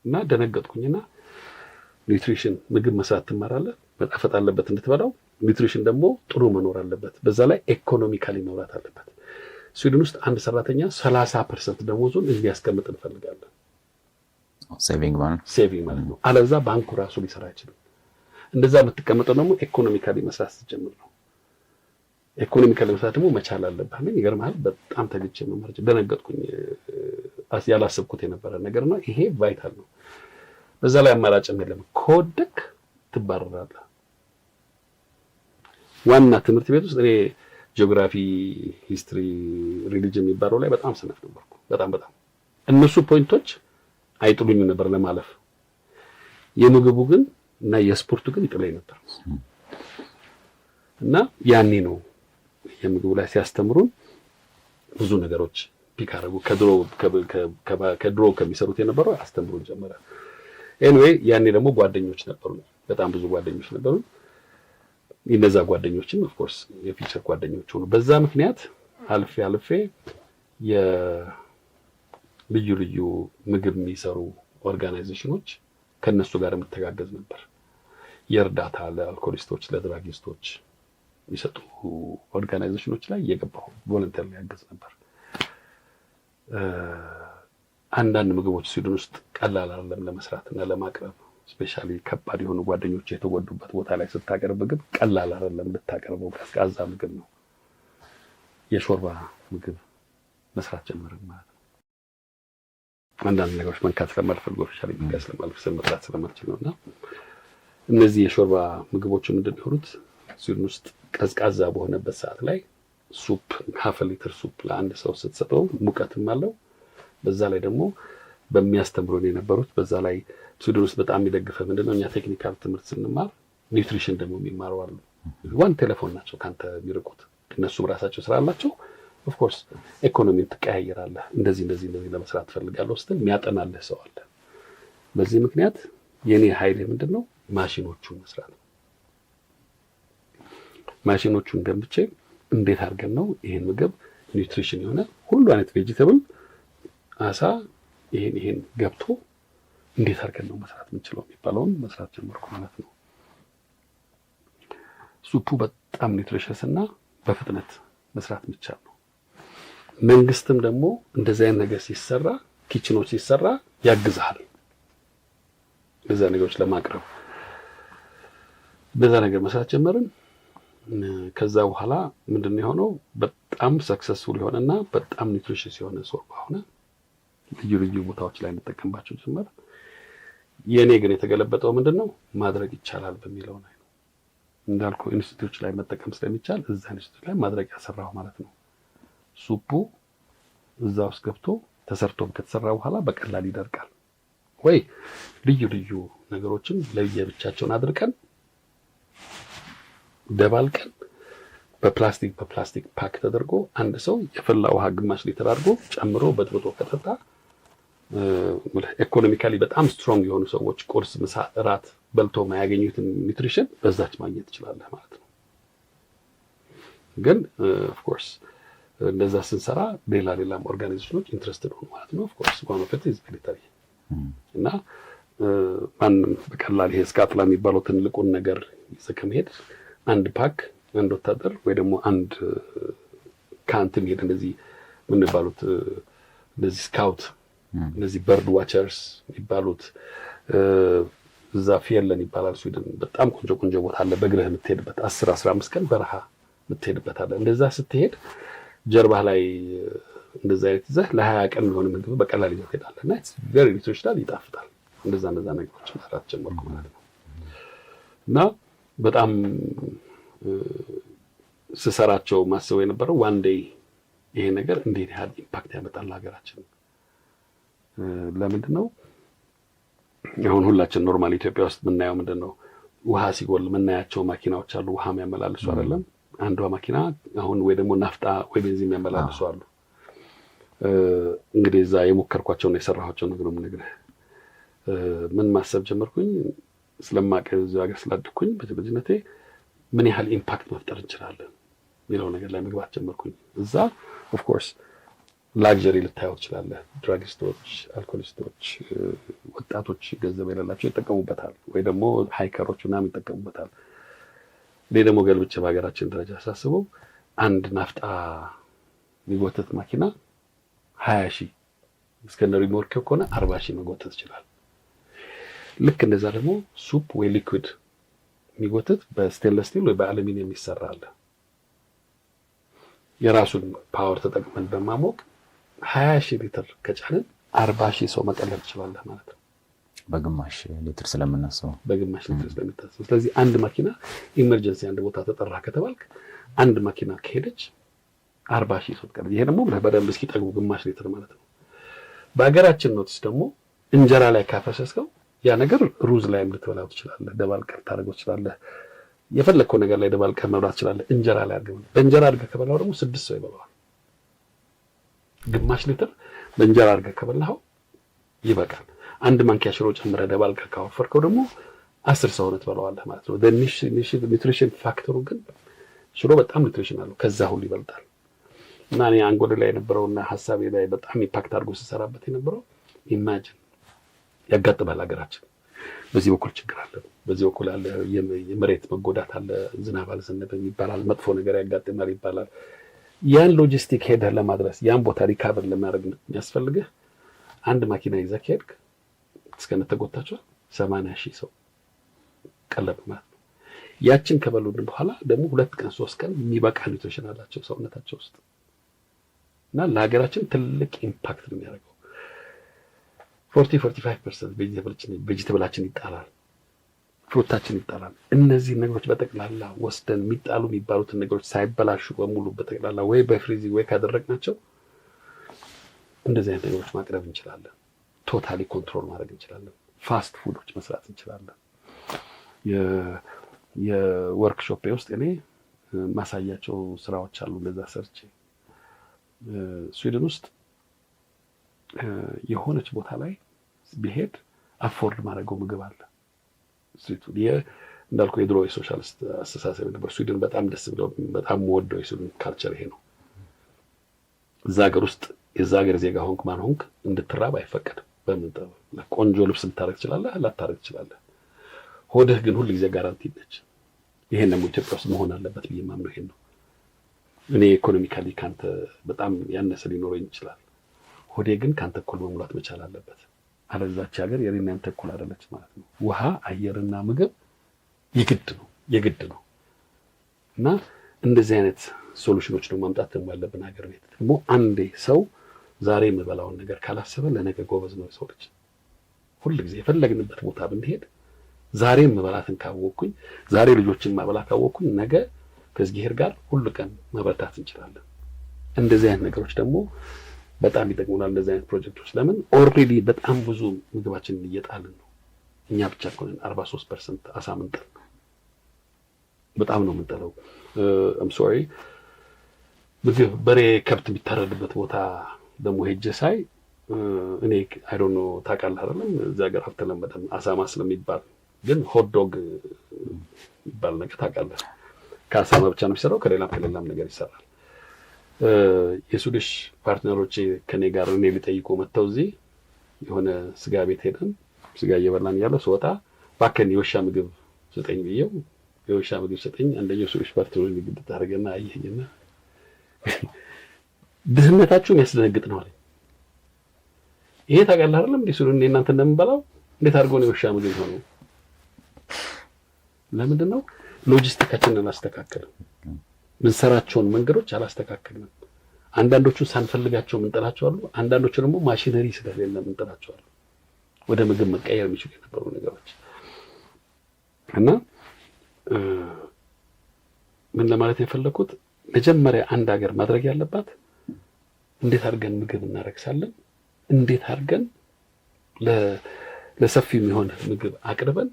[SPEAKER 1] እና ደነገጥኩኝና ኒውትሪሽን ምግብ መስራት ትማራለህ፣ መጣፈጥ አለበት እንድትበላው። ኒውትሪሽን ደግሞ ጥሩ መኖር አለበት፣ በዛ ላይ ኢኮኖሚካሊ መውራት አለበት። ስዊድን ውስጥ አንድ ሰራተኛ 30% ደሞዙን እንዲያስቀምጥ እንፈልጋለን።
[SPEAKER 2] ሴቪንግ
[SPEAKER 1] ማለት ነው። አለዛ ባንኩ ራሱ ሊሰራ አይችልም። እንደዛ የምትቀመጠው ደግሞ ኢኮኖሚካሊ መስራት ስትጀምር ነው። ኢኮኖሚካሊ መስራት ደግሞ መቻል አለብህ። ምን ይገርምሃል፣ በጣም ተግቼ መማር ደነገጥኩኝ። ያላሰብኩት የነበረ ነገር ነው። ይሄ ቫይታል ነው። በዛ ላይ አማራጭ የለም። ከወደክ ትባረራለህ። ዋና ትምህርት ቤት ውስጥ እኔ ጂኦግራፊ፣ ሂስትሪ፣ ሪሊጅን የሚባለው ላይ በጣም ሰነፍ ነበርኩ። በጣም እነሱ ፖይንቶች አይጥሉኝም ነበር ለማለፍ። የምግቡ ግን እና የስፖርቱ ግን ይጥለኝ ነበር እና ያኔ ነው የምግቡ ላይ ሲያስተምሩን ብዙ ነገሮች ፒክ አደረጉ። ከድሮ ከሚሰሩት የነበረው አስተምሩን ጀመረ። ኤኒዌይ ያኔ ደግሞ ጓደኞች ነበሩ፣ በጣም ብዙ ጓደኞች ነበሩ። እነዛ ጓደኞችም ኦፍ ኮርስ የፊቸር ጓደኞች ሆኑ። በዛ ምክንያት አልፌ የልዩ ልዩ ምግብ የሚሰሩ ኦርጋናይዜሽኖች ከነሱ ጋር የምተጋገዝ ነበር። የእርዳታ ለአልኮሊስቶች፣ ለድራጊስቶች የሚሰጡ ኦርጋናይዜሽኖች ላይ እየገባሁ ቮለንተር ያገዝ ነበር። አንዳንድ ምግቦች ስዊድን ውስጥ ቀላል አይደለም ለመስራት እና ለማቅረብ። ስፔሻሊ ከባድ የሆኑ ጓደኞች የተጎዱበት ቦታ ላይ ስታቀርብ ምግብ ቀላል አይደለም ልታቀርበው። ቀዝቃዛ ምግብ ነው። የሾርባ ምግብ መስራት ጀመርን ማለት ነው። አንዳንድ ነገሮች መንካት ስለማልፈልግ ኦፊሻሊ ምግብ መስራት ስለማልችል ነውና እነዚህ የሾርባ ምግቦች እንደሚሆኑት ስዊድን ውስጥ ቀዝቃዛ በሆነበት ሰዓት ላይ ሱፕ ሃፍ ሊትር ሱፕ ለአንድ ሰው ስትሰጠው ሙቀትም አለው። በዛ ላይ ደግሞ በሚያስተምሩን የነበሩት በዛ ላይ ስዊድን ውስጥ በጣም የሚደግፈ ምንድነው እኛ ቴክኒካል ትምህርት ስንማር ኒውትሪሽን ደግሞ የሚማሩ አሉ። ዋን ቴሌፎን ናቸው ካንተ የሚርቁት። እነሱም ራሳቸው ስራ አላቸው። ኦፍ ኮርስ ኢኮኖሚን ትቀያየራለህ። እንደዚህ ለመስራት ፈልጋለሁ ስትል የሚያጠናልህ ሰው አለ። በዚህ ምክንያት የኔ ኃይል ምንድነው? ማሽኖቹን መስራት ነው። ማሽኖቹን ገንብቼ እንዴት አድርገን ነው ይሄን ምግብ ኒውትሪሽን የሆነ ሁሉ አይነት ቬጂቴብል አሳ ይሄን ገብቶ እንዴት አድርገን ነው መስራት የምንችለው የሚባለውን መስራት ጀመርኩ ማለት ነው። ሱፑ በጣም ኒውትሪሽስ እና በፍጥነት መስራት የሚቻል ነው። መንግስትም ደግሞ እንደዚህ አይነት ነገር ሲሰራ ኪችኖች ሲሰራ ያግዛል ለዛ ነገሮች ለማቅረብ። በዛ ነገር መስራት ጀመርን። ከዛ በኋላ ምንድነው የሆነው? በጣም ሰክሰስፉል የሆነና በጣም ኒውትሪሽስ የሆነ ሾርባ ሆነ። ልዩ ቦታዎች ላይ እንጠቀምባቸው ጀመር። የኔ ግን የተገለበጠው ምንድነው? ማድረግ ይቻላል በሚለው ነው። እንዳልኩ ኢንስቲትዩት ላይ መጠቀም ስለሚቻል እዛ ኢንስቲትዩት ላይ ማድረግ ያሰራው ማለት ነው። ሱፑ እዛ ውስጥ ገብቶ ተሰርቶ ከተሰራ በኋላ በቀላል ይደርቃል ወይ ልዩ ነገሮችን ለየብቻቸውን አድርቀን ደባልቀን በፕላስቲክ ፓክ ተደርጎ አንድ ሰው የፈላ ውሃ ግማሽ ሊትር አድርጎ ጨምሮ በጥብጦ ከጠጣ ኢኮኖሚካሊ በጣም ስትሮንግ የሆኑ ሰዎች ቁርስ፣ ምሳ፣ እራት በልቶ ማያገኙትን ኒውትሪሽን በዛች ማግኘት ይችላል ማለት ነው። ግን ኦፍ ኮርስ እንደዛ ስንሰራ ሌላም ኦርጋናይዜሽኖች ኢንትረስትድ ሆኑ ማለት ነው። ኦፍ ኮርስ ዋን ኦፍ ኢት ኢዝ ሚሊተሪ እና ማንም በቀላል ይሄ ስካትላ የሚባለው ትልቁን ነገር ይዘህ ከመሄድ አንድ ፓክ አንድ ወታደር ወይ ደግሞ አንድ ካንት የሚሄድ እንደዚህ ምን ባሉት እንደዚህ ስካውት እንደዚህ በርድ ዋቸርስ የሚባሉት እዛ ፊየለን ይባላል ስዊድን በጣም ቆንጆ ቦታ አለ። በእግርህ የምትሄድበት 10-15 ቀን በረሃ የምትሄድበት አለ። እንደዛ ስትሄድ ጀርባ ላይ እንደዛ አይነት ይዘህ ለ20 ቀን የሆነ ምግብ በቀላል ይዘህ ትሄዳለህ እና ኢትስ ቬሪ ኒውትሪሽናል ይጣፍጣል። እንደዛ ነገሮች መስራት ጀመርኩ ማለት ነው። እና በጣም ስሰራቸው ማስበው የነበረው ዋን ዴይ ይሄ ነገር እንዴት ያህል ኢምፓክት ያመጣል ሀገራችን። ለምንድን ነው አሁን ሁላችን ኖርማል ኢትዮጵያ ውስጥ የምናየው ምንድነው? ውሃ ሲጎል የምናያቸው ማኪናዎች አሉ፣ ውሃ የሚያመላልሱ አይደለም። አንዷ ማኪና አሁን ወይ ደግሞ ናፍጣ ወይ ቤንዚን የሚያመላልሱ አሉ። እንግዲህ እዛ የሞከርኳቸውና የሰራኋቸው ነገር ነው የምነግርህ። ምን ማሰብ ጀመርኩኝ? ስለማቀ እዚህ ሀገር ስላደኩኝ በልጅነቴ ምን ያህል ኢምፓክት መፍጠር እንችላለን የሚለው ነገር ላይ መግባት ጀመርኩኝ። እዛ ኦፍ ኮርስ ላግዠሪ ልታየው ትችላለህ። ድራጊስቶች፣ አልኮሊስቶች፣ ወጣቶች ገንዘብ የሌላቸው ይጠቀሙበታል፣ ወይ ደግሞ ሃይከሮች ምናምን ይጠቀሙበታል። እኔ ደግሞ ገልብጬ በሀገራችን ደረጃ ሳስበው አንድ ናፍጣ የሚጎተት ማኪና 20,000 እስከነ ሪሞርኬው ከሆነ 40,000 መጎተት ይችላል። ልክ እንደዛ ደግሞ ሱፕ ወይ ሊኩዊድ የሚጎተት በስቴንለስ ስቲል ወይ በአሉሚኒየም ይሰራል። የራሱን ፓወር ተጠቅመን በማሞቅ 20,000 ሊትር ከጫንን 40,000 ሰው መቀለብ ትችላለህ ማለት ነው።
[SPEAKER 2] በግማሽ ሊትር ስለምናስበው
[SPEAKER 1] በግማሽ ሊትር ስለሚታሰብ። ስለዚህ አንድ ማኪና ኢመርጀንሲ አንድ ቦታ ተጠራ ከተባልክ አንድ ማኪና ከሄደች 40,000 ሰው ትቀልብ። ይሄ ደግሞ በደንብ እስኪጠግቡ ግማሽ ሊትር ማለት ነው። በአገራችን ኖቲስ ደግሞ እንጀራ ላይ ካፈሰስከው ያ ነገር ሩዝ ላይ ልትበላው ትችላለህ፣ ደባልቀህ ታደርገው ትችላለህ። የፈለከው ነገር ላይ ደባልቀህ መብላት ትችላለህ። እንጀራ ላይ አድርገው በእንጀራ አድርገህ ከበላው ደግሞ 6 ሰው ይበላዋል። ግማሽ ሊትር በእንጀራ አድርገህ ከበላው ይበቃል። አንድ ማንኪያ ሽሮ ጨምረህ ደባልቀህ ካወፈርከው ደግሞ 10 ሰው ነው ትበላዋለህ ማለት ነው። ኒውትሪሽን ፋክተሩ ግን ሽሮ በጣም ኒውትሪሽን አለው፣ ከዛ ሁሉ ይበልጣል። እና እኔ አንጎል ላይ የነበረውና ሐሳቤ ላይ በጣም ኢምፓክት አድርጎ ሲሰራበት የነበረው ኢማጂን ያጋጥማል ሀገራችን በዚህ በኩል ችግር አለ፣ በዚህ በኩል አለ የመሬት መጎዳት አለ፣ ዝናብ አልዘነበም ይባላል፣ መጥፎ ነገር ያጋጥማል ይባላል። ያን ሎጂስቲክ ሄደህ ለማድረስ ያን ቦታ ሪካቨር ለማድረግ የሚያስፈልግህ አንድ ማኪና ይዘህ ከሄድክ እስከነተጎታቸው 80,000 ሰው ቀለብ ማለት ነው። ያችን ከበሉን በኋላ ደግሞ 2 ቀን 3 ቀን የሚበቃ ኒውትሪሽን አላቸው ሰውነታቸው ውስጥ እና ለሀገራችን ትልቅ ኢምፓክት ነው የሚያደርገው። 40-45% ቬጂቴብላችን ይጣላል፣ ፍሩታችን ይጣላል። እነዚህ ነገሮች በጠቅላላ ወስደን የሚጣሉ የሚባሉትን ነገሮች ሳይበላሹ በሙሉ በጠቅላላ ወይ በፍሪዚንግ ወይ ካደረግናቸው እንደዚህ አይነት ነገሮች ማቅረብ እንችላለን። ቶታሊ ኮንትሮል ማድረግ እንችላለን። ፋስት ፉዶች መስራት እንችላለን። የወርክሾፕ ውስጥ እኔ ማሳያቸው ስራዎች አሉ። እንደዛ ሰርቼ ስዊድን ውስጥ የሆነች ቦታ ላይ ቢሄድ አፎርድ ማድረገው ምግብ አለ። ስትሪት ፉድ እንዳልኩ የድሮ የሶሻሊስት አስተሳሰብ ነበር። ስዊድን በጣም ደስ ብለው በጣም ወደው የስዊድን ካልቸር ይሄ ነው። እዛ ሀገር ውስጥ የዛ ሀገር ዜጋ ሆንክ ማን ሆንክ እንድትራብ አይፈቀድም። በምን ቆንጆ ልብስ ልታረግ ትችላለህ፣ ላታረግ ትችላለህ። ሆድህ ግን ሁሉ ጊዜ ጋራንቲ ነች። ይሄን ደግሞ ኢትዮጵያ ውስጥ መሆን አለበት ብዬ ማምነው ይሄን ነው። እኔ ኢኮኖሚካሊ ካንተ በጣም ያነሰ ሊኖረኝ ይችላል። ሆዴ ግን ካንተ እኩል መሙላት መቻል አለበት። አለዛች ሀገር የኔና ያንተ እኩል አይደለች ማለት ነው። ውሃ፣ አየርና ምግብ የግድ ነው። እና እንደዚህ አይነት ሶሉሽኖች ነው ማምጣት ደግሞ ያለብን። ሀገር ቤት ደግሞ አንዴ ሰው ዛሬ የምበላውን ነገር ካላሰበ ለነገ ጎበዝ ነው ሰው ልጅ። ሁልጊዜ የፈለግንበት ቦታ ብንሄድ ዛሬ የምበላትን ካወቅኩኝ፣ ዛሬ ልጆችን ማበላ ካወቅኩኝ ነገ ከእግዚአብሔር ጋር ሁሉ ቀን መበርታት እንችላለን። እንደዚህ አይነት ነገሮች ደግሞ በጣም ይጠቅሙናል። እንደዚህ አይነት ፕሮጀክቶች ለምን ኦልሬዲ በጣም ብዙ ምግባችንን እየጣልን ነው። እኛ ብቻ ከሆነ 43% አሳ ምንጥል ነው። በጣም ነው የምንጠለው። አም ሶሪ ምግብ በሬ ከብት የሚታረድበት ቦታ ደግሞ ሄጄ ሳይ እኔ አይ ዶንት ኖ ታውቃለህ አይደለም እዚህ ሀገር አልተለመደም አሳማ ስለሚባል፣ ግን ሆት ዶግ የሚባል ነገር ታውቃለህ። ከአሳማ ብቻ ነው የሚሰራው፣ ከሌላም ነገር ይሰራል። የስዊዲሽ ፓርትነሮቼ ከኔ ጋር እኔ ሊጠይቁ መጥተው እዚህ የሆነ ስጋ ቤት ሄደን ስጋ እየበላን እያለ ስወጣ እባክህን የውሻ ምግብ ስጠኝ ብዬው የውሻ ምግብ ስጠኝ። አንደኛው ስዊዲሽ ፓርትነር ግድ ታደርገና አየኝና ድህነታችሁ የሚያስደነግጥ ነው አለኝ። ይሄ ታውቃለህ አይደለም እንዴ ስዊድን እናንተ እንደምንበላው እንዴት አድርጎ ነው የውሻ ምግብ ሆኖ? ለምንድን ነው ሎጂስቲካችንን አላስተካከልም? ምንሰራቸውን መንገዶች አላስተካከልንም። አንዳንዶቹን ሳንፈልጋቸው ምንጠላቸው አሉ፣ አንዳንዶቹ ደግሞ ማሽነሪ ስለሌለ ምንጠላቸው አሉ። ወደ ምግብ መቀየር የሚችሉ የነበሩ ነገሮች እና ምን ለማለት የፈለኩት መጀመሪያ አንድ ሀገር ማድረግ ያለባት እንዴት አድርገን ምግብ እናረክሳለን፣ እንዴት አድርገን ለሰፊው የሚሆን ምግብ አቅርበን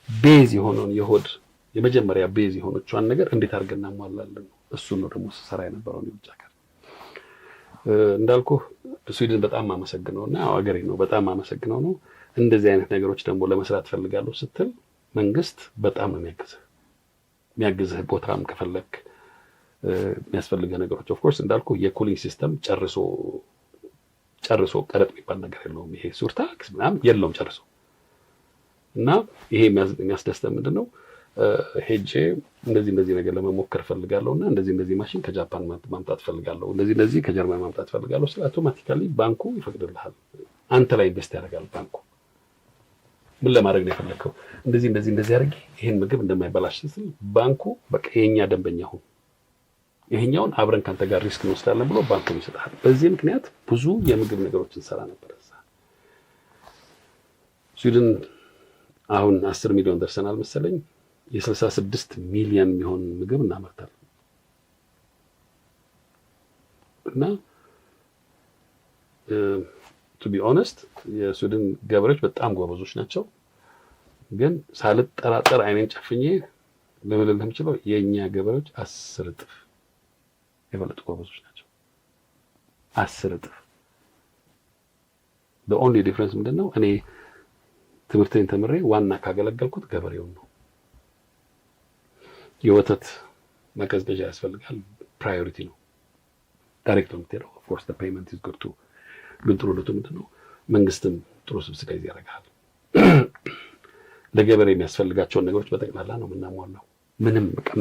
[SPEAKER 1] ቤዝ የሆነውን የሆድ የመጀመሪያ ቤዝ የሆነችዋን ነገር እንዴት አድርገን እናሟላለን። እሱን ነው ደግሞ ሰራ የነበረው ነው። ሀገር እንዳልኩ ስዊድን በጣም ማመሰግነውና ሀገሬ ነው በጣም ማመሰግነው ነው። እንደዚህ አይነት ነገሮች ደግሞ ለመስራት ፈልጋለሁ ስትል መንግስት በጣም ነው የሚያግዝህ ቦታም ከፈለክ የሚያስፈልገ ነገሮች ኦፍ ኮርስ እንዳልኩ የኩሊንግ ሲስተም ጨርሶ ቀረጥ የሚባል ነገር የለውም። ይሄ ሱር ታክስ ምናምን የለውም ጨርሶ። እና ይሄ የሚያስደስተን ምንድነው ሄጄ እንደዚህ ነገር ለመሞከር ፈልጋለሁና እንደዚህ ማሽን ከጃፓን ማምጣት ፈልጋለሁ፣ እንደዚህ ከጀርመን ማምጣት ፈልጋለሁ ስለ አውቶማቲካሊ ባንኩ ይፈቅድልሃል። አንተ ላይ ኢንቨስት ያደርጋል ባንኩ። ምን ለማድረግ ነው የፈለከው? እንደዚህ አድርጌ ይሄን ምግብ እንደማይበላሽ ስል ባንኩ በቃ የኛ ደንበኛ ሁን፣ ይሄኛውን አብረን ካንተ ጋር ሪስክ እንወስዳለን ብሎ ባንኩ ይሰጣል። በዚህ ምክንያት ብዙ የምግብ ነገሮችን ሰራ ነበር እዛ ስዊድን። አሁን 10 ሚሊዮን ደርሰናል መሰለኝ። የ66 ሚሊዮን የሚሆን ምግብ እናመርታለን። እና ቱ ቢ ኦነስት የስዊድን ገበሬዎች በጣም ጎበዞች ናቸው። ግን ሳልጠራጠር አይኔን ጨፍኜ ለምልልህ የምችለው የኛ ገበሬዎች 10 እጥፍ የበለጡ ጎበዞች ናቸው። 10 እጥፍ። the only difference ምንድነው? እኔ ትምህርቴን ተምሬ ዋና ካገለገልኩት ገበሬውን ነው። የወተት መቀዝቀዣ ያስፈልጋል፣ ፕራዮሪቲ ነው። ዳይሬክት ነው የምትሄደው። ኦፍ ኮርስ the payment is good too። ግን ጥሩነቱ ምንድነው? መንግስትም ጥሩ ስብስብ ያደርጋል። ለገበሬ የሚያስፈልጋቸውን ነገሮች በጠቅላላ ነው የምናሟላው።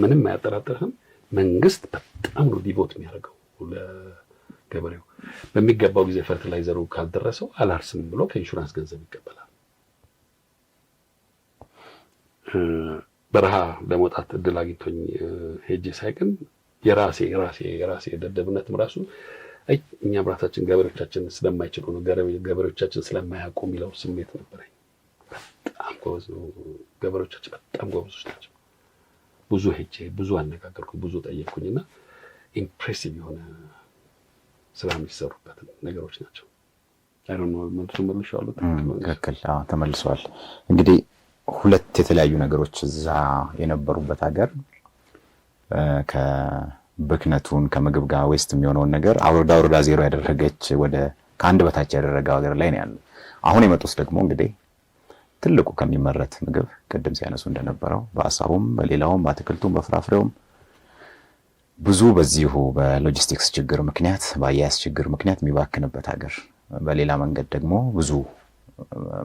[SPEAKER 1] ምንም አያጠራጥርህም። መንግስት በጣም ነው ዲቮት የሚያደርገው ለገበሬው። በሚገባው ጊዜ ፈርቲላይዘሩ ካልደረሰው አላርስም ብሎ ከኢንሹራንስ ገንዘብ ይቀበላል። በረሃ ለመውጣት እድል አግኝቶኝ ሄጄ ሳይቅን የራሴ ደደብነትም ራሱ እኛ ብራታችን ገበሬዎቻችን ስለማይችሉ ነው፣ ገበሬዎቻችን ስለማያውቁ የሚለው ስሜት ነበረኝ። በጣም ጎበዝ ነው ገበሬዎቻችን፣ በጣም ጎበዞች ናቸው። ብዙ ሄጄ ብዙ አነጋገርኩኝ፣ ብዙ ጠየቅኩኝና ኢምፕሬሲቭ የሆነ ስራ የሚሰሩበት ነገሮች ናቸው። አይ ዶንት ኖ መልሼዋለሁ።
[SPEAKER 2] ትክክል። ተመልሰዋል። እንግዲህ ሁለት የተለያዩ ነገሮች እዛ የነበሩበት ሀገር ብክነቱን ከምግብ ጋር ዌስት የሚሆነውን ነገር አውርዳ ዜሮ ያደረገች ወደ ከአንድ በታች ያደረገ ሀገር ላይ ነው ያለው። አሁን የመጡት ደግሞ እንግዲህ ትልቁ ከሚመረት ምግብ ቅድም ሲያነሱ እንደነበረው በአሳውም በሌላውም በአትክልቱም በፍራፍሬውም ብዙ በዚሁ በሎጂስቲክስ ችግር ምክንያት በአያያዝ ችግር ምክንያት የሚባክንበት ሀገር፣ በሌላ መንገድ ደግሞ ብዙ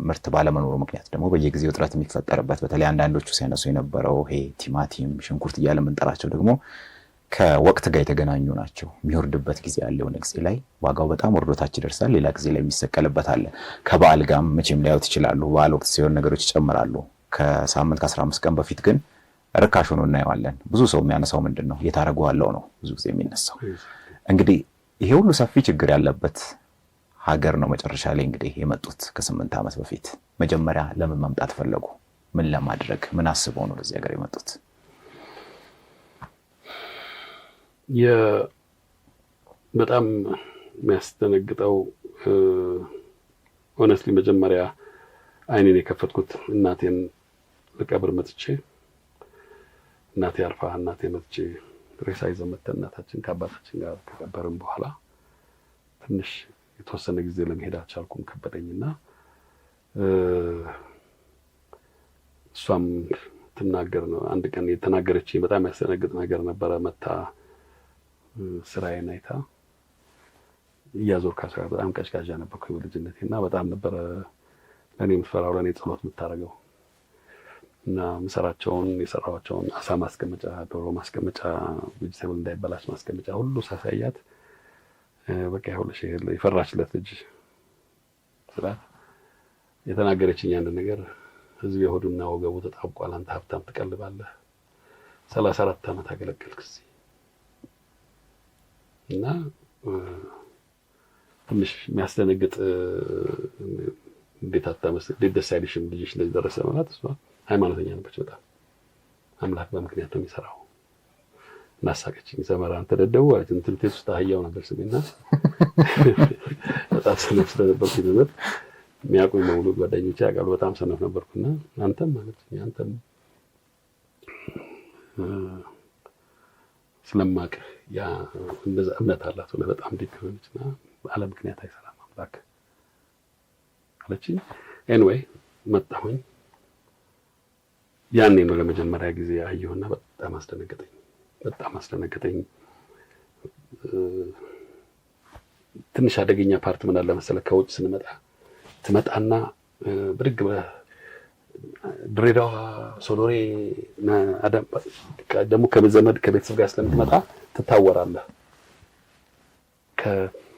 [SPEAKER 2] ምርት ባለመኖሩ ምክንያት ደግሞ በየጊዜው እጥረት የሚፈጠርበት በተለይ አንዳንዶቹ ሲያነሱ የነበረው ይሄ ቲማቲም፣ ሽንኩርት እያለ የምንጠራቸው ደግሞ ከወቅት ጋር የተገናኙ ናቸው። የሚወርድበት ጊዜ ያለ የሆነ ጊዜ ላይ ዋጋው በጣም ወርዶታች ይደርሳል፣ ሌላ ጊዜ ላይ የሚሰቀልበት አለ። ከበዓል ጋርም መቼም ሊያዩት ይችላሉ። በዓል ወቅት ሲሆን ነገሮች ይጨምራሉ። ከሳምንት ከ15 ቀን በፊት ግን ርካሽ ሆኖ እናየዋለን። ብዙ ሰው የሚያነሳው ምንድን ነው የታረገዋለው ነው ብዙ ጊዜ የሚነሳው። እንግዲህ ይሄ ሁሉ ሰፊ ችግር ያለበት ሀገር ነው መጨረሻ ላይ እንግዲህ የመጡት ከ8 ዓመት በፊት። መጀመሪያ ለምን መምጣት ፈለጉ? ምን ለማድረግ ምን አስበው ነው ለዚህ ሀገር የመጡት?
[SPEAKER 1] በጣም የሚያስደነግጠው ሆነስትሊ መጀመሪያ አይኔን የከፈትኩት እናቴን ልቀብር መጥቼ እናቴ አርፋ እናቴ መጥቼ ሬሳ ይዘን መተን እናታችን ከአባታችን ጋር ከቀበርን በኋላ ትንሽ የተወሰነ ጊዜ ለመሄድ አልቻልኩም፣ ከበደኝና እሷም ትናገር ነው አንድ ቀን የተናገረችኝ በጣም ያስደነግጥ ነገር ነበረ። መታ ስራዬን አይታ እያዞርካ ስራ በጣም ቀጭቃዣ ነበርኩ በልጅነቴና በጣም ነበረ ለኔ የምትፈራው ለኔ ጸሎት የምታደርገው እና ምሰራቸውን የሰራቸውን አሳ ማስቀመጫ፣ ዶሮ ማስቀመጫ፣ ቬጂቴብል እንዳይበላሽ ማስቀመጫ ሁሉ ሳሳያት በቃ ይኸውልሽ የፈራችለት ልጅ ስላት የተናገረችኝ አንድ ነገር ህዝብ የሆዱና ወገቡ ተጣብቋል፣ አንተ ሀብታም ትቀልባለህ፣ 34 ዓመት አገለገልክ እዚህ እና ትንሽ የሚያስደነግጥ እንዴት አታመስ እንዴት ደስ አይልሽም ልጅሽ እንደዚህ ደረሰ ማለት እሷ ሃይማኖተኛ ነበች በጣም አምላክ በምክንያት ነው የሚሰራው። እናሳቀችኝ። ዘመራን ተደደው አለች እንትን ቴስ ውስጥ አህያው ነበር ስሜና በጣም ሰነፍ ስለነበርኩ ይዘት የሚያውቁኝ በሙሉ ጓደኞቼ ያውቃሉ በጣም ሰነፍ ነበርኩና አንተም ማለት አንተም ስለማቅ ያ እንደዛ እምነት አላት ወለ በጣም ዲክሮችና አለ ምክንያት አይሰራም አምላክ አለችኝ። ኤኒዌይ መጣሁኝ። ያኔ ነው ለመጀመሪያ ጊዜ አየሁና በጣም አስደነገጠኝ። ትንሽ አደገኛ ፓርት ምን አለ መሰለህ፣ ከውጭ ስንመጣ ትመጣና ብድግ ድሬዳዋ ሶዶሬ አዳም ደግሞ ከዘመድ ከቤተሰብ ጋር ስለምትመጣ ትታወራለህ።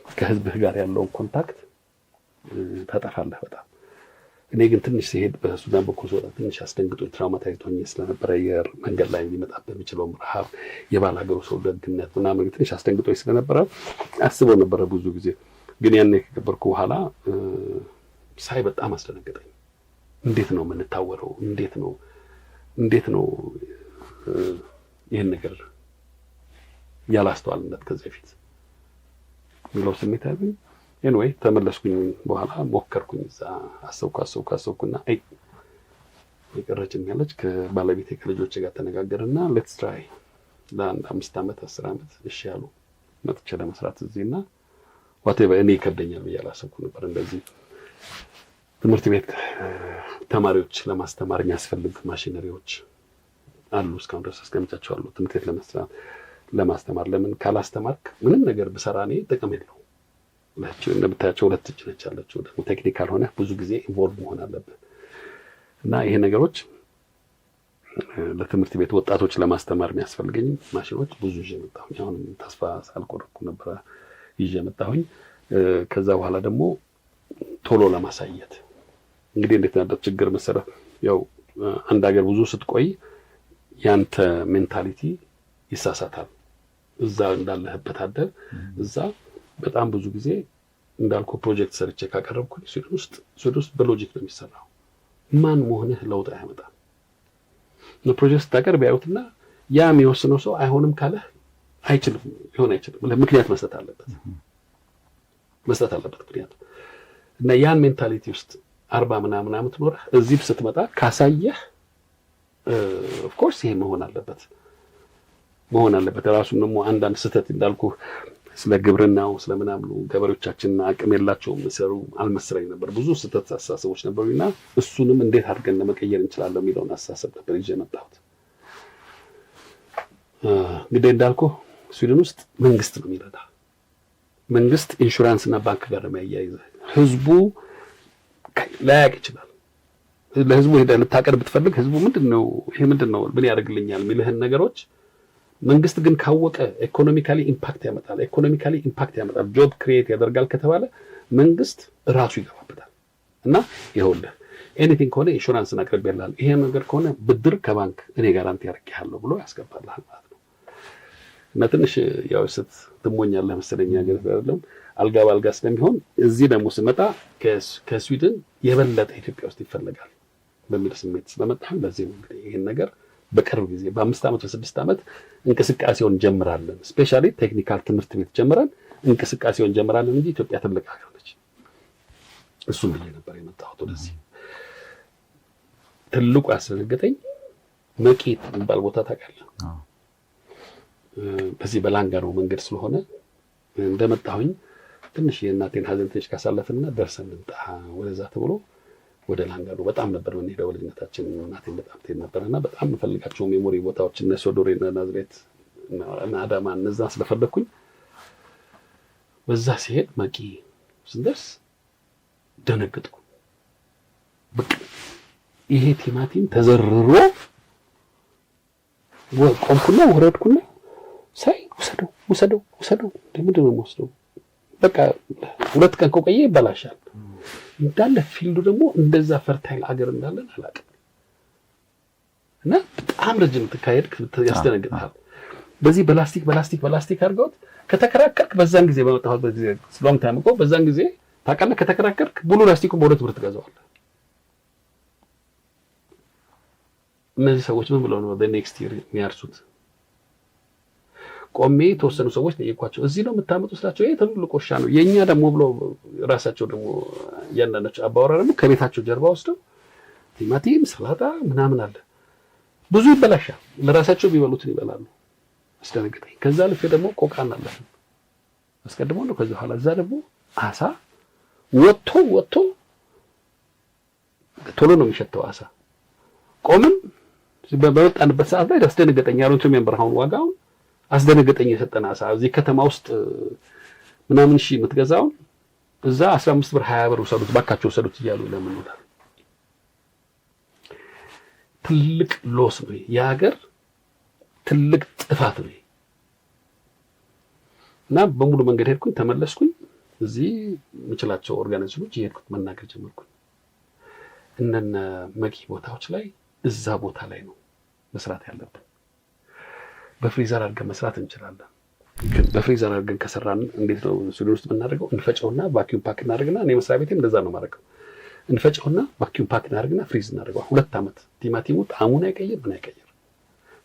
[SPEAKER 1] ከህዝብህ ጋር ያለውን ኮንታክት ታጠፋለህ በጣም። እኔ ግን ትንሽ ሲሄድ በሱዳን በኩል ወጣ ትንሽ አስደንግጦኝ ትራውማታይዝ ሆኜ ስለነበረ የመንገድ ላይ ሊመጣ በሚችለው ረሃብ የባላገሩ ሰው ደግነት ምናምን ትንሽ አስደንግጦኝ ስለነበረ አስበው ነበረ ብዙ ጊዜ። ግን ያኔ ከከበርኩ በኋላ ሳይ በጣም አስደነገጠኝ። እንዴት ነው የምንታወረው? እንዴት ነው ይሄን ነገር ያላስተዋልነት ከዚህ በፊት ምለው ስሜት አለኝ። ኤኒዌይ ተመለስኩኝ። በኋላ ሞከርኩኝ እዛ አሰብኩና አይ የቀረችኝ ያለች ከባለቤቴ ከልጆቼ ጋር ተነጋገርና ሌትስ ትራይ ለአንድ 5 ዓመት 10 ዓመት እሺ ያሉ መጥቼ ለመስራት እዚህና ዋቴቨር እኔ ይከብደኛል ብዬ አላሰብኩ ነበር። እንደዚህ ትምህርት ቤት ተማሪዎች ለማስተማር የሚያስፈልግ ማሽነሪዎች አሉ እስካሁን ድረስ አስቀምጫቸዋለሁ። ትምህርት ቤት ለማስተማር ለምን ካላስተማርክ ምንም ነገር ብሰራ እኔ ጥቅም የለውም። እንደምታያቸው 2 እጅ ነች ያለችው። ደግሞ ቴክኒካል ሆነ ብዙ ጊዜ ኢንቮልቭ መሆን አለበት እና ይሄ ነገሮች ለትምህርት ቤት ወጣቶች ለማስተማር የሚያስፈልገኝ ማሽኖች ብዙ ይዤ መጣሁኝ። አሁን ተስፋ ሳልቆርጥ ነበር ይዤ መጣሁኝ። ከዛ በኋላ ደግሞ ቶሎ ለማሳየት እንግዲህ እንዴት ነው ችግር መሰረት ያው አንድ ሀገር ብዙ ስትቆይ ያንተ ሜንታሊቲ ይሳሳታል። እዛ እንዳለህበት አይደል እዛ በጣም ብዙ ጊዜ እንዳልኩ ፕሮጀክት ሰርቼ ካቀረብኩኝ ሱድ ውስጥ በሎጂክ ነው የሚሰራው። ማን መሆንህ ለውጥ አያመጣም። ፕሮጀክት ስታቀርብ ያዩትና ያ የሚወስነው ሰው አይሆንም ካለህ አይችልም ምክንያት መስጠት አለበት ምክንያት እና ያን ሜንታሊቲ ውስጥ 40 ምናምን ዓመት ኖረህ እዚህ ስትመጣ ካሳየህ ኦፍ ኮርስ ይሄ መሆን አለበት መሆን አለበት። ራሱን ደግሞ አንዳንድ ስህተት እንዳልኩ ስለ ግብርናው ስለምናምኑ ገበሬዎቻችን አቅም የላቸውም ሰሩ አልመሰለኝ ነበር። ብዙ ስህተት አስተሳሰቦች ነበሩና እሱንም እንዴት አድርገን ለመቀየር እንችላለን የሚለውን አስተሳሰብ ነበር ይዤ መጣሁት። እንግዲህ እንዳልኩ ስዊድን ውስጥ መንግስት ነው የሚረዳ። መንግስት ኢንሹራንስ እና ባንክ ጋር ነው የሚያያይዘው። ህዝቡ ላያቅ ይችላል። ለህዝቡ ሄደህ ልታቀርብ ብትፈልግ ህዝቡ ምንድነው ይሄ ምንድነው ምን ያደርግልኛል የሚልህን ነገሮች መንግስት ግን ካወቀ ኢኮኖሚካሊ ኢምፓክት ያመጣል ጆብ ክሪኤት ያደርጋል ከተባለ መንግስት ራሱ ይገባበታል። እና ይኸውልህ ኤኒቲንግ ከሆነ ኢንሹራንስን አቅርቤልሃል፣ ይሄ ነገር ከሆነ ብድር ከባንክ እኔ ጋራንቲ አድርጌሃለሁ ብሎ ያስገባልሃል ማለት ነው። እና ትንሽ ያው ትሞኛለህ መሰለኝ ሀገር አይደለም አልጋ ባልጋ ስለሚሆን እዚህ ደግሞ ስመጣ ከስዊድን የበለጠ ኢትዮጵያ ውስጥ ይፈልጋል በሚል ስሜት ስለመጣሁ ለዚህ ነው እንግዲህ ይሄን ነገር በቅርብ ጊዜ በ5 ዓመት በ6 ዓመት እንቅስቃሴውን ጀምራለን። ስፔሻሊ ቴክኒካል ትምህርት ቤት ጀምረን እንቅስቃሴውን ጀምራለን እንጂ ኢትዮጵያ ትልቅ ሀገር ነች። እሱም ብዬ ነበር የመጣሁት ወደዚህ። ትልቁ ያስደነገጠኝ መቂት የሚባል ቦታ ታውቃለህ? በዚህ በላንጋኖ መንገድ ስለሆነ እንደመጣሁኝ ትንሽ የእናቴን ሀዘን ትንሽ ካሳለፍንና ደርሰን እንጣ ወደዛ ተብሎ ወደ ላንጋኖ በጣም ነበር የምንሄደው ልጅነታችን። እናቴን በጣም ትሄድ ነበርና በጣም የምፈልጋቸው ሜሞሪ ቦታዎች እነ ሶዶሬ እና ናዝሬት እና አዳማ እነዛ ስለፈለኩኝ በዛ ሲሄድ መቂ ስንደርስ ደነገጥኩ። በቃ ይሄ ቲማቲም ተዘርሮ ቆምኩና ወረድኩና ሳይ ወሰደው ምንድን ነው የምወስደው? በቃ 2 ቀን ከቆየ ይበላሻል። እንዳለ ፊልዱ ደግሞ እንደዛ ፈርታይል አገር እንዳለን አላውቅም። እና በጣም ረጅም ተካሄድ ያስደነግጣል። በዚህ በላስቲክ አድርገውት ከተከራከርክ በዛን ጊዜ በመጣሁት በዚህ ሎንግ ታይም እኮ በዛን ጊዜ ታውቃለህ ከተከራከርክ ሙሉ ላስቲኩን በ2 ብር ትገዛዋለህ። እነዚህ ሰዎች ምን ብለው ነው በኔክስት ይር የሚያርሱት? ቆሜ ተወሰኑ ሰዎች ጠየኳቸው። እዚህ ነው የምታመጡ ስላቸው ይሄ ትልቅ ቆሻ ነው የኛ ደግሞ ብሎ ራሳቸው ደግሞ ያንዳንዳቸው አባወራ ደግሞ ከቤታቸው ጀርባ ወስደው ቲማቲም ሰላጣ ምናምን አለ ብዙ ይበላሻል። ለራሳቸው ቢበሉትን ይበላሉ። አስደነገጠኝ። ከዛ ልፌ ደግሞ ቆቃን አለ አስቀድሞ ነው። ከዛ ኋላ እዛ ደግሞ አሳ ወጥቶ ቶሎ ነው የሚሸተው አሳ። ቆምን በመጣንበት ሰዓት ላይ አስደነገጠኝ። ያሉት ሜምበርሃውን ዋጋው አስደነገጠኝ። የሰጠና አሳ እዚህ ከተማ ውስጥ ምናምን ሺህ የምትገዛው እዛ 15 ብር 20 ብር ወሰዱት ባካቸው ወሰዱት እያሉ ለምንውታል። ትልቅ ሎስ ነው የሀገር ትልቅ ጥፋት ነው። እና በሙሉ መንገድ ሄድኩኝ ተመለስኩኝ። እዚህ ምችላቸው ኦርጋናይዜሽኖች እየሄድኩት መናገር ጀመርኩኝ። እነነ መቂ ቦታዎች ላይ እዛ ቦታ ላይ ነው መስራት ያለብን። በፍሪዘር አድርገን መስራት እንችላለን። ግን በፍሪዘር አድርገን ከሰራን እንዴት ነው ስዊድን ውስጥ የምናደርገው? እንፈጨውና ቫኪዩም ፓክ እናደርግና እኔ መስሪያ ቤቴም እንደዛ ነው የማደርገው። እንፈጨውና ቫኪዩም ፓክ እናደርግና ፍሪዝ እናደርገው 2 ዓመት ቲማቲሙ ጣዕሙን አይቀይር ምን አይቀይር።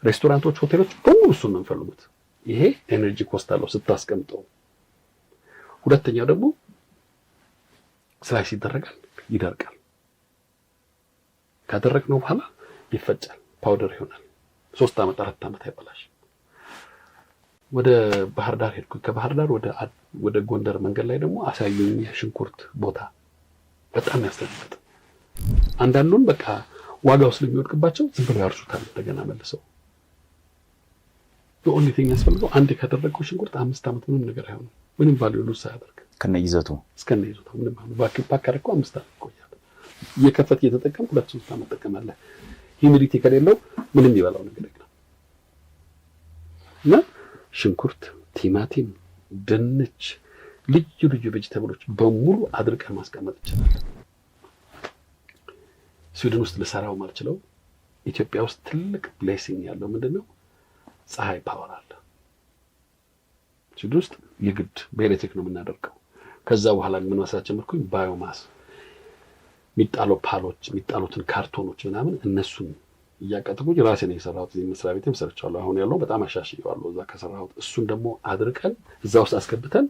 [SPEAKER 1] ሬስቶራንቶች፣ ሆቴሎች በሙሉ እሱን ነው የሚፈልጉት። ይሄ ኤነርጂ ኮስት አለው ስታስቀምጠው። ሁለተኛው ደግሞ ስላይስ ይደረጋል፣ ይደርቃል። ካደረግነው በኋላ ይፈጫል፣ ፓውደር ይሆናል። 3 ዓመት 4 ዓመት አይበላሽ። ወደ ባህር ዳር ሄድኩ። ከባህር ዳር ወደ ጎንደር መንገድ ላይ ደግሞ አሳዩኝ የሽንኩርት ቦታ በጣም ያስደነግጥ። አንዳንዱን በቃ ዋጋው ስለሚወድቅባቸው ዝም ብለው ያርሱታል እንደገና መልሰው። የኦንሊ ቲንግ ያስፈልገው አንዴ ካደረገው ሽንኩርት 5 ዓመት ምንም ነገር አይሆንም። ምንም ቫልዩ ሉስ ሳያደርግ
[SPEAKER 2] ከነይዘቱ
[SPEAKER 1] ምንም ቫኪዩም ፓክ አድርገው 5 ዓመት ይቆያል። እየከፈት እየተጠቀምኩ 2-3 ዓመት ተጠቀማለህ። ሂሚዲቲ ከሌለው ምንም ይበላው ነገር የለም። እና ሽንኩርት፣ ቲማቲም፣ ድንች፣ ልዩ ቬጂቴብሎች በሙሉ አድርቀን ማስቀመጥ ይችላል። ስዊድን ውስጥ ልሰራው ማልችለው ኢትዮጵያ ውስጥ ትልቅ ብሌሲንግ ያለው ምንድነው? ፀሐይ ፓወር አለ። ስዊድን ውስጥ የግድ በኤሌክትሪክ ነው የምናደርገው። ከዛ በኋላ ምን መስራት ጀመርኩኝ? ባዮማስ የሚጣለው ፓሎች የሚጣሉትን ካርቶኖች ምናምን እነሱን እያቀጠቁኝ ራሴ ነው የሰራሁት። እዚህ መስሪያ ቤቴም ሰርቻለሁ። አሁን ያለው በጣም አሻሽየዋለሁ እዛ ከሰራሁት። እሱን ደግሞ አድርቀን እዛ ውስጥ አስገብተን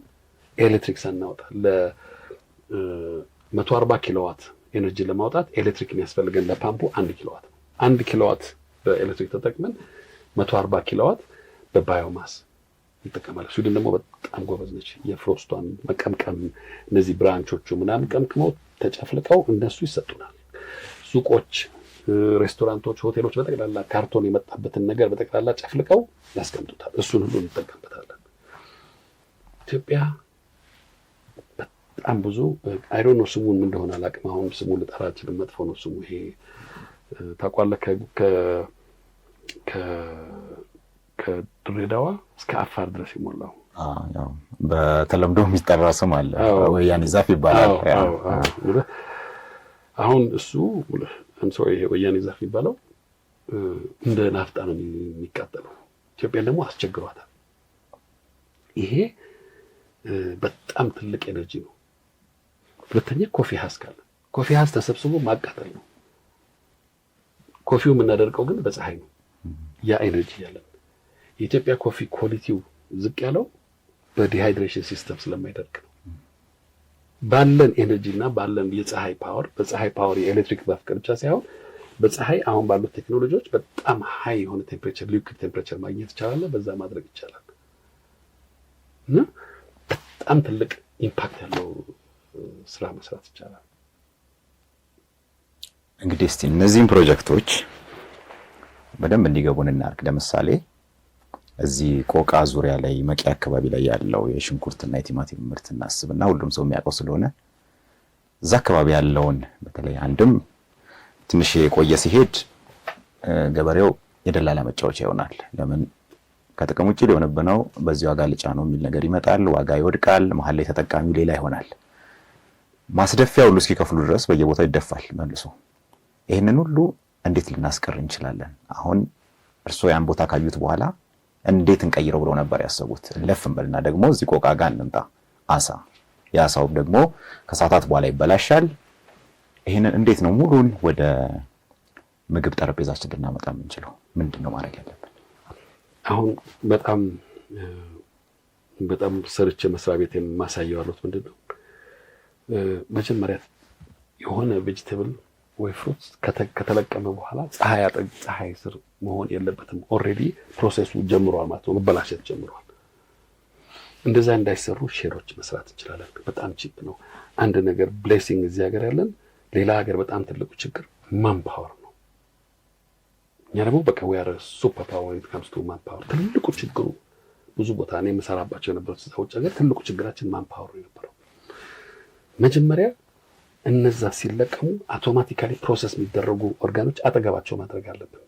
[SPEAKER 1] ኤሌክትሪክ ሳናወጣ ለ140 ኪሎዋት ኤነርጂ ለማውጣት ኤሌክትሪክ የሚያስፈልገን ለፓምፑ 1 ኪሎዋት ነው። 1 ኪሎዋት በኤሌክትሪክ ተጠቅመን 140 ኪሎዋት በባዮማስ ይጠቀማል። ስዊድን ደግሞ በጣም ጎበዝ ነች። የፍሮስቷን መቀምቀም እነዚህ ብራንቾቹ ምናምን ቀምቅመው ተጨፍልቀው እነሱ ይሰጡናል። ሱቆች፣ ሬስቶራንቶች፣ ሆቴሎች በጠቅላላ ካርቶን የመጣበትን ነገር በጠቅላላ ጨፍልቀው ያስቀምጡታል። እሱን ሁሉ እንጠቀምበታለን። ኢትዮጵያ በጣም ብዙ አይዶን ነው ስሙን ምን እንደሆነ አላውቅም። አሁን ስሙን ልጠራ አልችልም፣ መጥፎ ነው ስሙ። ይሄ ታውቃለህ ከድሬዳዋ እስከ አፋር ድረስ ይሞላው
[SPEAKER 2] ያው በተለምዶ የሚጠራ ስም አለ፣ ወያኔ ዛፍ ይባላል።
[SPEAKER 1] አሁን እሱ ይሄ ወያኔ ዛፍ የሚባለው እንደ ናፍጣ ነው የሚቃጠለው። ኢትዮጵያን ደግሞ አስቸግሯታል። ይሄ በጣም ትልቅ ኤነርጂ ነው። ሁለተኛ ኮፊ ሃውስ ካለ ኮፊ ሃውስ ተሰብስቦ ማቃጠል ነው። ኮፊው የምናደርቀው ግን በፀሐይ ነው። ያ ኤነርጂ ያለን የኢትዮጵያ ኮፊ ኳሊቲው ዝቅ ያለው በዲሃይድሬሽን ሲስተም ስለማይደርቅ ነው። ባለን ኤነርጂ እና ባለን የፀሐይ ፓወር በፀሐይ ፓወር የኤሌክትሪክ ማፍቀር ብቻ ሳይሆን በፀሐይ አሁን ባሉት ቴክኖሎጂዎች በጣም ሃይ የሆነ ቴምፕሬቸር ሊኩዊድ ቴምፕሬቸር ማግኘት ይቻላል። በዛ ማድረግ ይቻላል እና በጣም ትልቅ ኢምፓክት ያለው ስራ መስራት ይቻላል።
[SPEAKER 2] እንግዲህ እስቲ እነዚህን ፕሮጀክቶች በደንብ እንዲገቡን እናድርግ። ለምሳሌ እዚህ ቆቃ ዙሪያ ላይ መቂ አካባቢ ላይ ያለው የሽንኩርትና የቲማቲም ምርት እናስብና ሁሉም ሰው የሚያውቀው ስለሆነ እዛ አካባቢ ያለውን በተለይ አንድም ትንሽ የቆየ ሲሄድ ገበሬው የደላላ መጫወቻ ይሆናል። ለምን ከጥቅም ውጭ ሊሆንብህ ነው፣ በዚህ ዋጋ ልጫ ነው የሚል ነገር ይመጣል፣ ዋጋ ይወድቃል፣ መሀል ላይ ተጠቃሚው ሌላ ይሆናል። ማስደፊያ ሁሉ እስኪከፍሉ ድረስ በየቦታው ይደፋል መልሶ። ይህንን ሁሉ እንዴት ልናስቀር እንችላለን? አሁን እርስዎ ያን ቦታ ካዩት በኋላ እንዴት እንቀይረው ብለው ነበር ያሰቡት? ለፍን በልና ደግሞ እዚህ ቆቃ ጋር እንምጣ። አሳ የአሳው ደግሞ ከሰዓታት በኋላ ይበላሻል። ይህንን እንዴት ነው ሙሉን ወደ ምግብ ጠረጴዛችን ልናመጣ የምንችለው? ምንድን ነው ማድረግ ያለብን?
[SPEAKER 1] አሁን በጣም ሰርቼ መስሪያ ቤቴን ማሳየው አሉት። ምንድን ነው መጀመሪያ የሆነ ቬጂቴብል ወይ ፍሩት ከተለቀመ በኋላ ፀሐይ ስር መሆን የለበትም። ኦልሬዲ ፕሮሰሱ ጀምሯል ማለት ነው፣ መበላሸት ጀምሯል። እንደዛ እንዳይሰሩ ሼሮች መስራት እንችላለን። በጣም ቺፕ ነው። አንድ ነገር ብሌሲንግ እዚህ ሀገር ያለን፣ ሌላ ሀገር በጣም ትልቁ ችግር ማን ፓወር ነው። እኛ ደግሞ በቃ ወያረ ሱፐር ፓወር ኢትካምስ ቱ ማን ፓወር። ትልቁ ችግሩ ብዙ ቦታ እኔ የምሰራባቸው የነበሩት ውጭ ሀገር ትልቁ ችግራችን ማን ፓወር ነው የነበረው። መጀመሪያ እነዛ ሲለቀሙ አውቶማቲካሊ ፕሮሰስ የሚደረጉ ኦርጋኖች አጠገባቸው ማድረግ አለብን።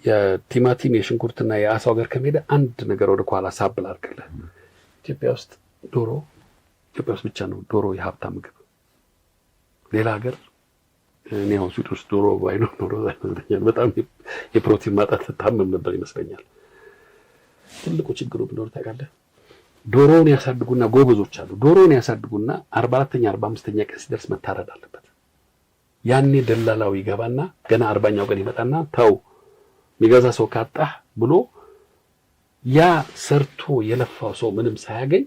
[SPEAKER 1] የቲማቲም የሽንኩርትና የአሳው ጋር ከመሄደ አንድ ነገር ወደ ኋላ ሳብል አድርገለ። ኢትዮጵያ ውስጥ ብቻ ነው ዶሮ የሀብታም ምግብ። ሌላ ሀገር እኔ አሁን ስዊድን ውስጥ ዶሮ ባይኖር ኖሮ ይመስለኛል በጣም የፕሮቲን ማጣት ታመም ነበር ይመስለኛል። ትልቁ ችግሩ ቢኖር ታውቃለህ፣ ዶሮውን ያሳድጉና ጎበዞች አሉ። ዶሮውን ያሳድጉና 44ኛ 45ኛ ቀን ሲደርስ መታረድ አለበት። ያኔ ደላላው ይገባና ገና 40ኛው ቀን ይመጣና ተው የሚገዛ ሰው ካጣህ ብሎ ያ ሰርቶ የለፋው ሰው ምንም ሳያገኝ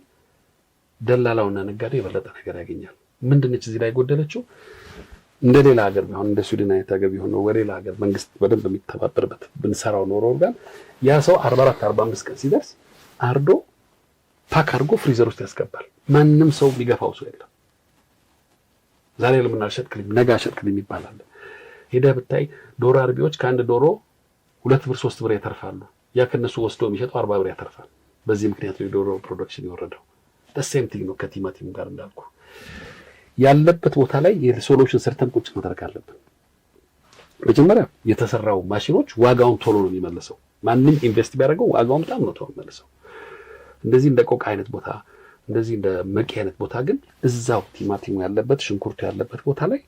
[SPEAKER 1] ደላላውና ነጋዴው የበለጠ ነገር ያገኛል። ምንድነች እዚህ ላይ ጎደለችው? እንደ ሌላ ሀገር ቢሆን እንደ ስዊድን አይነት ሀገር ቢሆን ነው ወደ ሌላ ሀገር መንግስት በደንብ የሚተባበርበት ብንሰራው ኖሮ ጋር ያ ሰው 44 45 ቀን ሲደርስ አርዶ ፓክ አድርጎ ፍሪዘር ውስጥ ያስገባል። ማንም ሰው የሚገፋው ሰው የለም። ዛሬ ለምን አልሸጥክልኝ ነገ አልሸጥክልኝ ይባላል። ሄደህ ብታይ ዶሮ አርቢዎች ከአንድ ዶሮ 2 ብር 3 ብር ያተርፋሉ። ያ ከነሱ ወስዶ የሚሸጠው 40 ብር ያተርፋል። በዚህ ምክንያት ነው የዶሮ ፕሮዳክሽን የወረደው። ሴም ቲንግ ነው ከቲማቲም ጋር እንዳልኩ ያለበት ቦታ ላይ የሶሉሽን ሰርተን ቁጭ ማድረግ አለብን። መጀመሪያ የተሰራው ማሽኖች ዋጋውን ቶሎ ነው የሚመልሰው። ማንም ኢንቨስት ቢያደርገው ዋጋውን በጣም ነው ቶሎ የሚመልሰው። እንደዚህ እንደ ቆቃ አይነት ቦታ እንደዚህ እንደ መቂ አይነት ቦታ ግን እዛው ቲማቲሙ ያለበት ሽንኩርቱ ያለበት ቦታ ላይ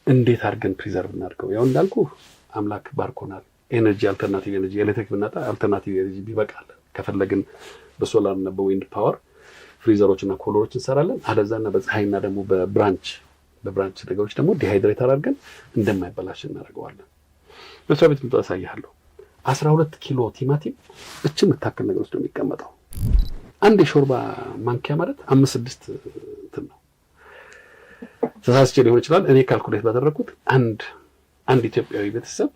[SPEAKER 1] እንዴት አድርገን ፕሪዘርቭ እናድርገው? ያው እንዳልኩ አምላክ ባርኮናል። ኤነርጂ አልተርናቲቭ ኤነርጂ ኤሌክትሪክ ብናጣ አልተርናቲቭ ኤነርጂ ቢበቃል ከፈለግን በሶላር እና በዊንድ ፓወር ፍሪዘሮች እና ኮለሮች እንሰራለን። አለዛና በፀሐይና ደግሞ በብራንች ነገሮች ደግሞ ዲሃይድሬት አድርገን እንደማይበላሽ እናደርገዋለን። መስሪያ ቤት ምጣ ያሳያለሁ። 12 ኪሎ ቲማቲም እቺ የምታክል ነገር ውስጥ ነው የሚቀመጠው። አንድ የሾርባ ማንኪያ ማለት 5-6 እንትን ነው። ተሳስቼ ሊሆን ይችላል። እኔ ካልኩሌት ባደረኩት አንድ ኢትዮጵያዊ ቤተሰብ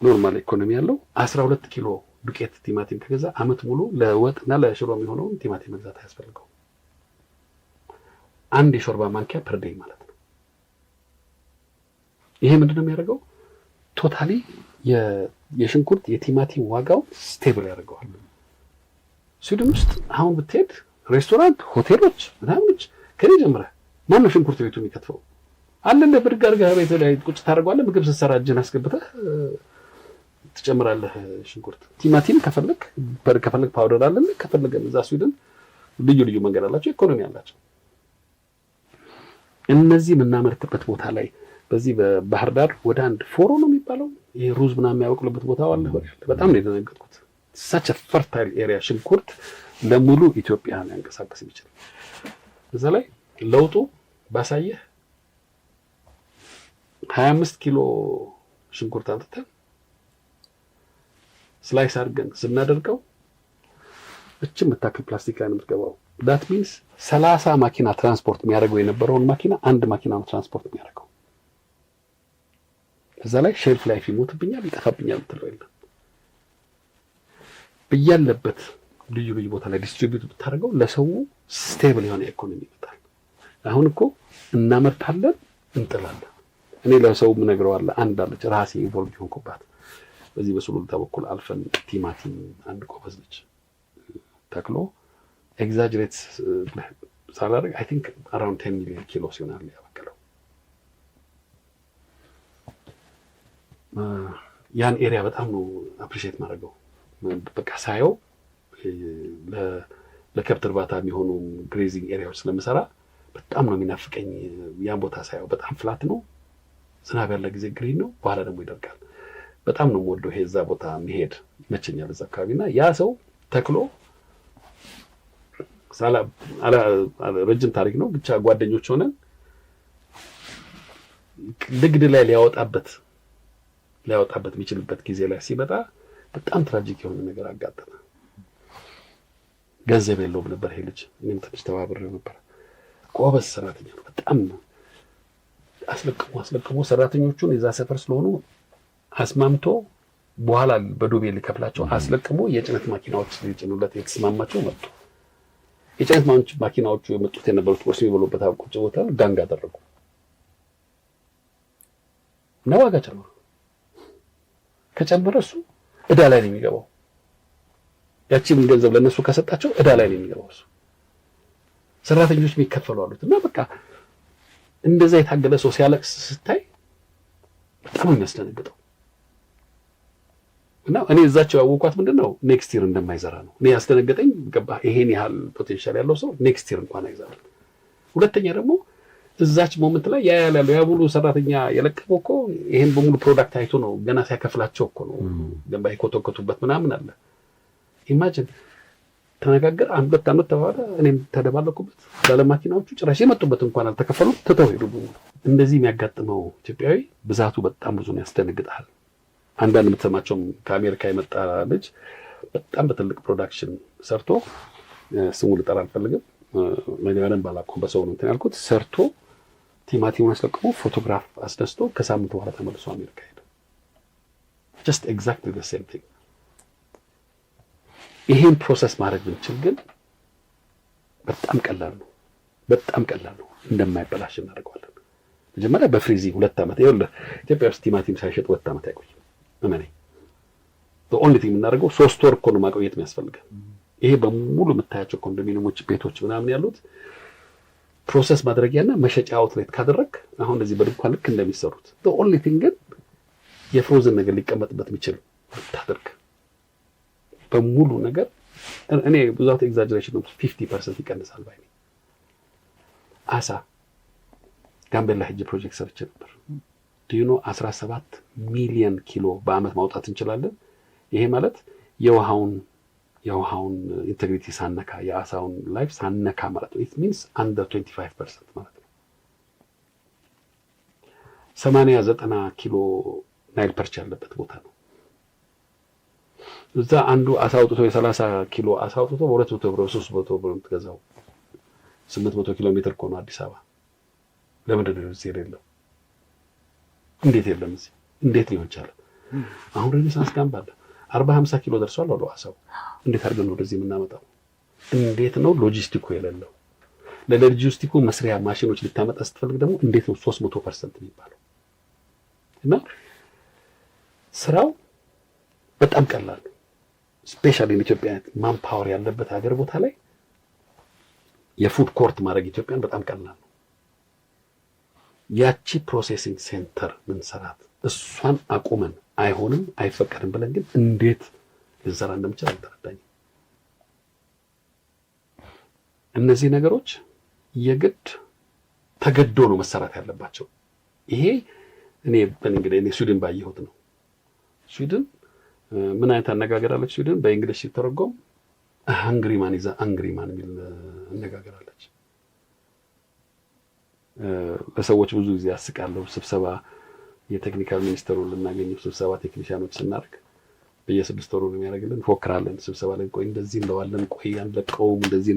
[SPEAKER 1] ኖርማል ኢኮኖሚ ያለው 12 ኪሎ ዱቄት ቲማቲም ከገዛ አመት ሙሉ ለወጥና ለሽሮ የሚሆነውን ቲማቲም መግዛት አያስፈልገው። አንድ የሾርባ ማንኪያ ፐር ዴይ ማለት ነው። ይሄ ምንድነው የሚያደርገው? ቶታሊ የሽንኩርት የቲማቲም ዋጋው ስቴብል ያደርገዋል። ስዊድን ውስጥ አሁን ብትሄድ ሬስቶራንት፣ ሆቴሎች ምናምኖች ከኔ ጀምረህ ማን ነው ሽንኩርት ቤቱ የሚከትፈው? አለ እንደ ብድግ አድርገህ ቤት ላይ ቁጭ ታደርገዋለህ። ምግብ ስትሰራ እጅን አስገብተህ ትጨምራለህ ሽንኩርት። ቲማቲም ከፈለክ ፓውደር አለ፣ ከፈለክ እዛ ስዊድን ልዩ መንገድ አላቸው፣ ኢኮኖሚ አላቸው። እነዚህ የምናመርትበት ቦታ ላይ በዚህ በባህር ዳር ወደ አንድ ፎሮ ነው የሚባለው ይሄ ሩዝ ምናምን የሚያበቅሉበት ቦታ አለ። በጣም ነው የደነገጥኩት። such a fertile area ሽንኩርት ለሙሉ ኢትዮጵያ ሊያንቀሳቅስ ይችላል። እዛ ላይ ለውጡ ባሳየህ 25 ኪሎ ሽንኩርት አምጥተን ስላይስ አድርገን ስናደርገው እችም የምታክል ፕላስቲክ ላይ ነው የምትገባው። that means 30 ማኪና ትራንስፖርት የሚያደርገው የነበረውን ማኪና አንድ ማኪና ነው ትራንስፖርት የሚያደርገው። እዛ ላይ ሼልፍ ላይፍ ይሞትብኛል ይጠፋብኛል የምትለው የለም። በያለበት ልዩ ቦታ ላይ ዲስትሪቢዩት ብታደርገው ለሰው ስቴብል የሆነ ኢኮኖሚ ይመጣል። አሁን እኮ እናመርታለን እንጥላለን። እኔ ለሰው ምን ነግረዋለሁ? አንድ አለች ራሴ ኢንቮልቭ ሆንኩባት። በዚህ በሱሉልታ በኩል አልፈን ቲማቲም አንድ ቆበዝ ልጅ ተክሎ ኤግዛጀሬት ሳላደርግ አይ ቲንክ አራውንድ 10 ሚሊዮን ኪሎ ሲሆናል ያበቀለው። ያን ኤሪያ በጣም ነው አፕሪሺየት ማድረገው። በቃ ሳየው ለከብት እርባታ የሚሆኑ ግሬዚንግ ኤሪያዎች ስለምሰራ በጣም ነው የሚናፍቀኝ። ያን ቦታ ሳየው በጣም ፍላት ነው፣ ዝናብ ያለ ጊዜ ግሪን ነው፣ በኋላ ደግሞ ይደርቃል። በጣም ነው የምወደው። ይሄ እዛ ቦታ መሄድ ይመቸኛል እዛ አካባቢና ያ ሰው ተክሎ ረጅም ታሪክ ነው ብቻ ጓደኞች ሆነን ንግድ ላይ ሊያወጣበት የሚችልበት ጊዜ ላይ ሲመጣ በጣም ትራጂክ የሆነ ነገር አጋጠመ። ገንዘብ የለውም ነበር ይሄ ልጅ። እኔም ትንሽ ተባብሬው ነበር። ጎበዝ ሰራተኛ ነው በጣም አስለቅሞ ሰራተኞቹን የዛ ሰፈር ስለሆኑ አስማምቶ በኋላ በዱቤ ሊከፍላቸው አስለቅሞ የጭነት ማኪናዎች ሊጭኑለት የተስማማቸው መጡ። የጭነት ማኪናዎቹ የመጡት የነበሩት ቁርስ የሚበሉበት ቁጭ ቦታ ጋንግ አደረጉ እና ዋጋ ጨመሩ። ከጨመረ እሱ እዳ ላይ ነው የሚገባው። ያቺን ገንዘብ ለነሱ ከሰጣቸው እዳ ላይ ነው የሚገባው እሱ። ሰራተኞች የሚከፈሉ አሉት እና በቃ እንደዛ የታገለ ሰው ሲያለቅስ ስታይ በጣም የሚያስደነግጠው እና እኔ እዛቸው ያወቅኳት ምንድነው ኔክስት ይር እንደማይዘራ ነው። እኔ ያስደነገጠኝ ገባ ይሄን ያህል ፖቴንሻል ያለው ሰው ኔክስት ይር እንኳን አይዘራም። ሁለተኛ ደግሞ እዛች ሞመንት ላይ ያለው ያ ሙሉ ሰራተኛ የለቀቀው እኮ ይሄን በሙሉ ፕሮዳክት አይቶ ነው ገና ሲያከፍላቸው እኮ ነው ገንባ ይኮተኮቱበት ምናምን አለ። ኢማጂን ተነጋገር አንድ ሁለት ዓመት ተባለ። እኔም ተደባለኩበት ባለማኪናዎቹ ጭራሽ የመጡበት እንኳን አልተከፈሉም ትተው ሄዱ። እንደዚህ የሚያጋጥመው ኢትዮጵያዊ ብዛቱ በጣም ብዙ ነው፣ ያስደነግጣል። አንዳንድ የምትሰማቸው ከአሜሪካ የመጣ ልጅ በጣም በትልቅ ፕሮዳክሽን ሰርቶ ስሙ ልጠራ አልፈልግም፣ መጀመሪያም ባላቆም በሰው ነው እንትን ያልኩት ሰርቶ ቲማቲሙን አስለቅሞ ፎቶግራፍ አስደስቶ ከሳምንት በኋላ ተመልሶ አሜሪካ ሄደ። just exactly the same thing። ይሄን ፕሮሰስ ማድረግ ብንችል ግን በጣም ቀላል ነው፣ እንደማይበላሽ እናደርገዋለን። መጀመሪያ በፍሪዚንግ 2 ዓመት ይኸውልህ ኢትዮጵያ ውስጥ ቲማቲም ሳይሸጥ 2 ዓመት አይቆይም። እመኔ the only thing የምናደርገው 3 ወር እኮ ነው ማቆየት የሚያስፈልገን። ይሄ በሙሉ የምታያቸው ኮንዶሚኒየሞች ቤቶች ምናምን ያሉት ፕሮሰስ ማድረጊያና መሸጫ አውትሌት ካደረግ አሁን እንደዚህ በድንኳን ልክ እንደሚሰሩት the only thing ግን የፍሮዝን ነገር ሊቀመጥበት የሚችል ታደርግ በሙሉ ነገር እኔ ብዙት ኤግዛጀሬሽን ነው 50% ይቀንሳል ባይ ነኝ። አሳ ጋምቤላ ሄጄ ፕሮጀክት ሰርቼ ነበር። do you know 17 ሚሊዮን ኪሎ በአመት ማውጣት እንችላለን። ይሄ ማለት የውሃውን ኢንቴግሪቲ ሳነካ የአሳውን ላይፍ ሳነካ ማለት ነው። it means under 25% ማለት ነው። 80-90 ኪሎ ናይል ፐርች ያለበት ቦታ ነው። እዛ አንዱ አሳ አውጥቶ የ30 ኪሎ አሳ አውጥቶ በ200 ብር 300 ብር የምትገዛው 800 ኪሎ ሜትር እኮ ነው አዲስ አበባ። ለምንድን ነው እዚህ የሌለው? እንዴት የለም እዚህ? እንዴት ሊሆን ቻለ? አሁን ሬኔሳንስ ካምፕ አለ 40-50 ኪሎ ደርሷል አሉ አሳው። እንዴት አድርገን ነው ወደዚህ የምናመጣው? እንዴት ነው ሎጂስቲኩ የሌለው? ለሎጂስቲኩ መስሪያ ማሽኖች ልታመጣ ስትፈልግ ደግሞ እንዴት ነው 300% የሚባለው? እና ስራው በጣም ቀላል ነው። ስፔሻሊ ኢትዮጵያ ማን ፓወር ያለበት ሀገር ቦታ ላይ የፉድ ኮርት ማድረግ ኢትዮጵያን በጣም ቀላል ነው። ያቺ ፕሮሴሲንግ ሴንተር ምን ሰራት እሷን አቁመን አይሆንም አይፈቀድም ብለን ግን እንዴት ልንሰራ እንደምችል አልተረዳኝም። እነዚህ ነገሮች የግድ ተገዶ ነው መሰራት ያለባቸው። ይሄ እኔ ስዊድን ባየሁት ነው። ስዊድን ምን አይነት አነጋገር አለች? ስዊድን በእንግሊዝ ሲተረጎም ሃንግሪ ማን ኢዝ አንግሪ ማን የሚል አነጋገር አለች። ለሰዎች ብዙ ጊዜ ያስቃለሁ። ስብሰባ የቴክኒካል ሚኒስተሩን ልናገኘው ስብሰባ ቴክኒሻኖች ስናደርግ በየ6 ወሩ ነው የሚያደርግልን። ፎክራለን ስብሰባ ላይ ቆይ እንደዚህ እንደዋለን፣ ቆይ አንለቀውም፣ እንደዚህ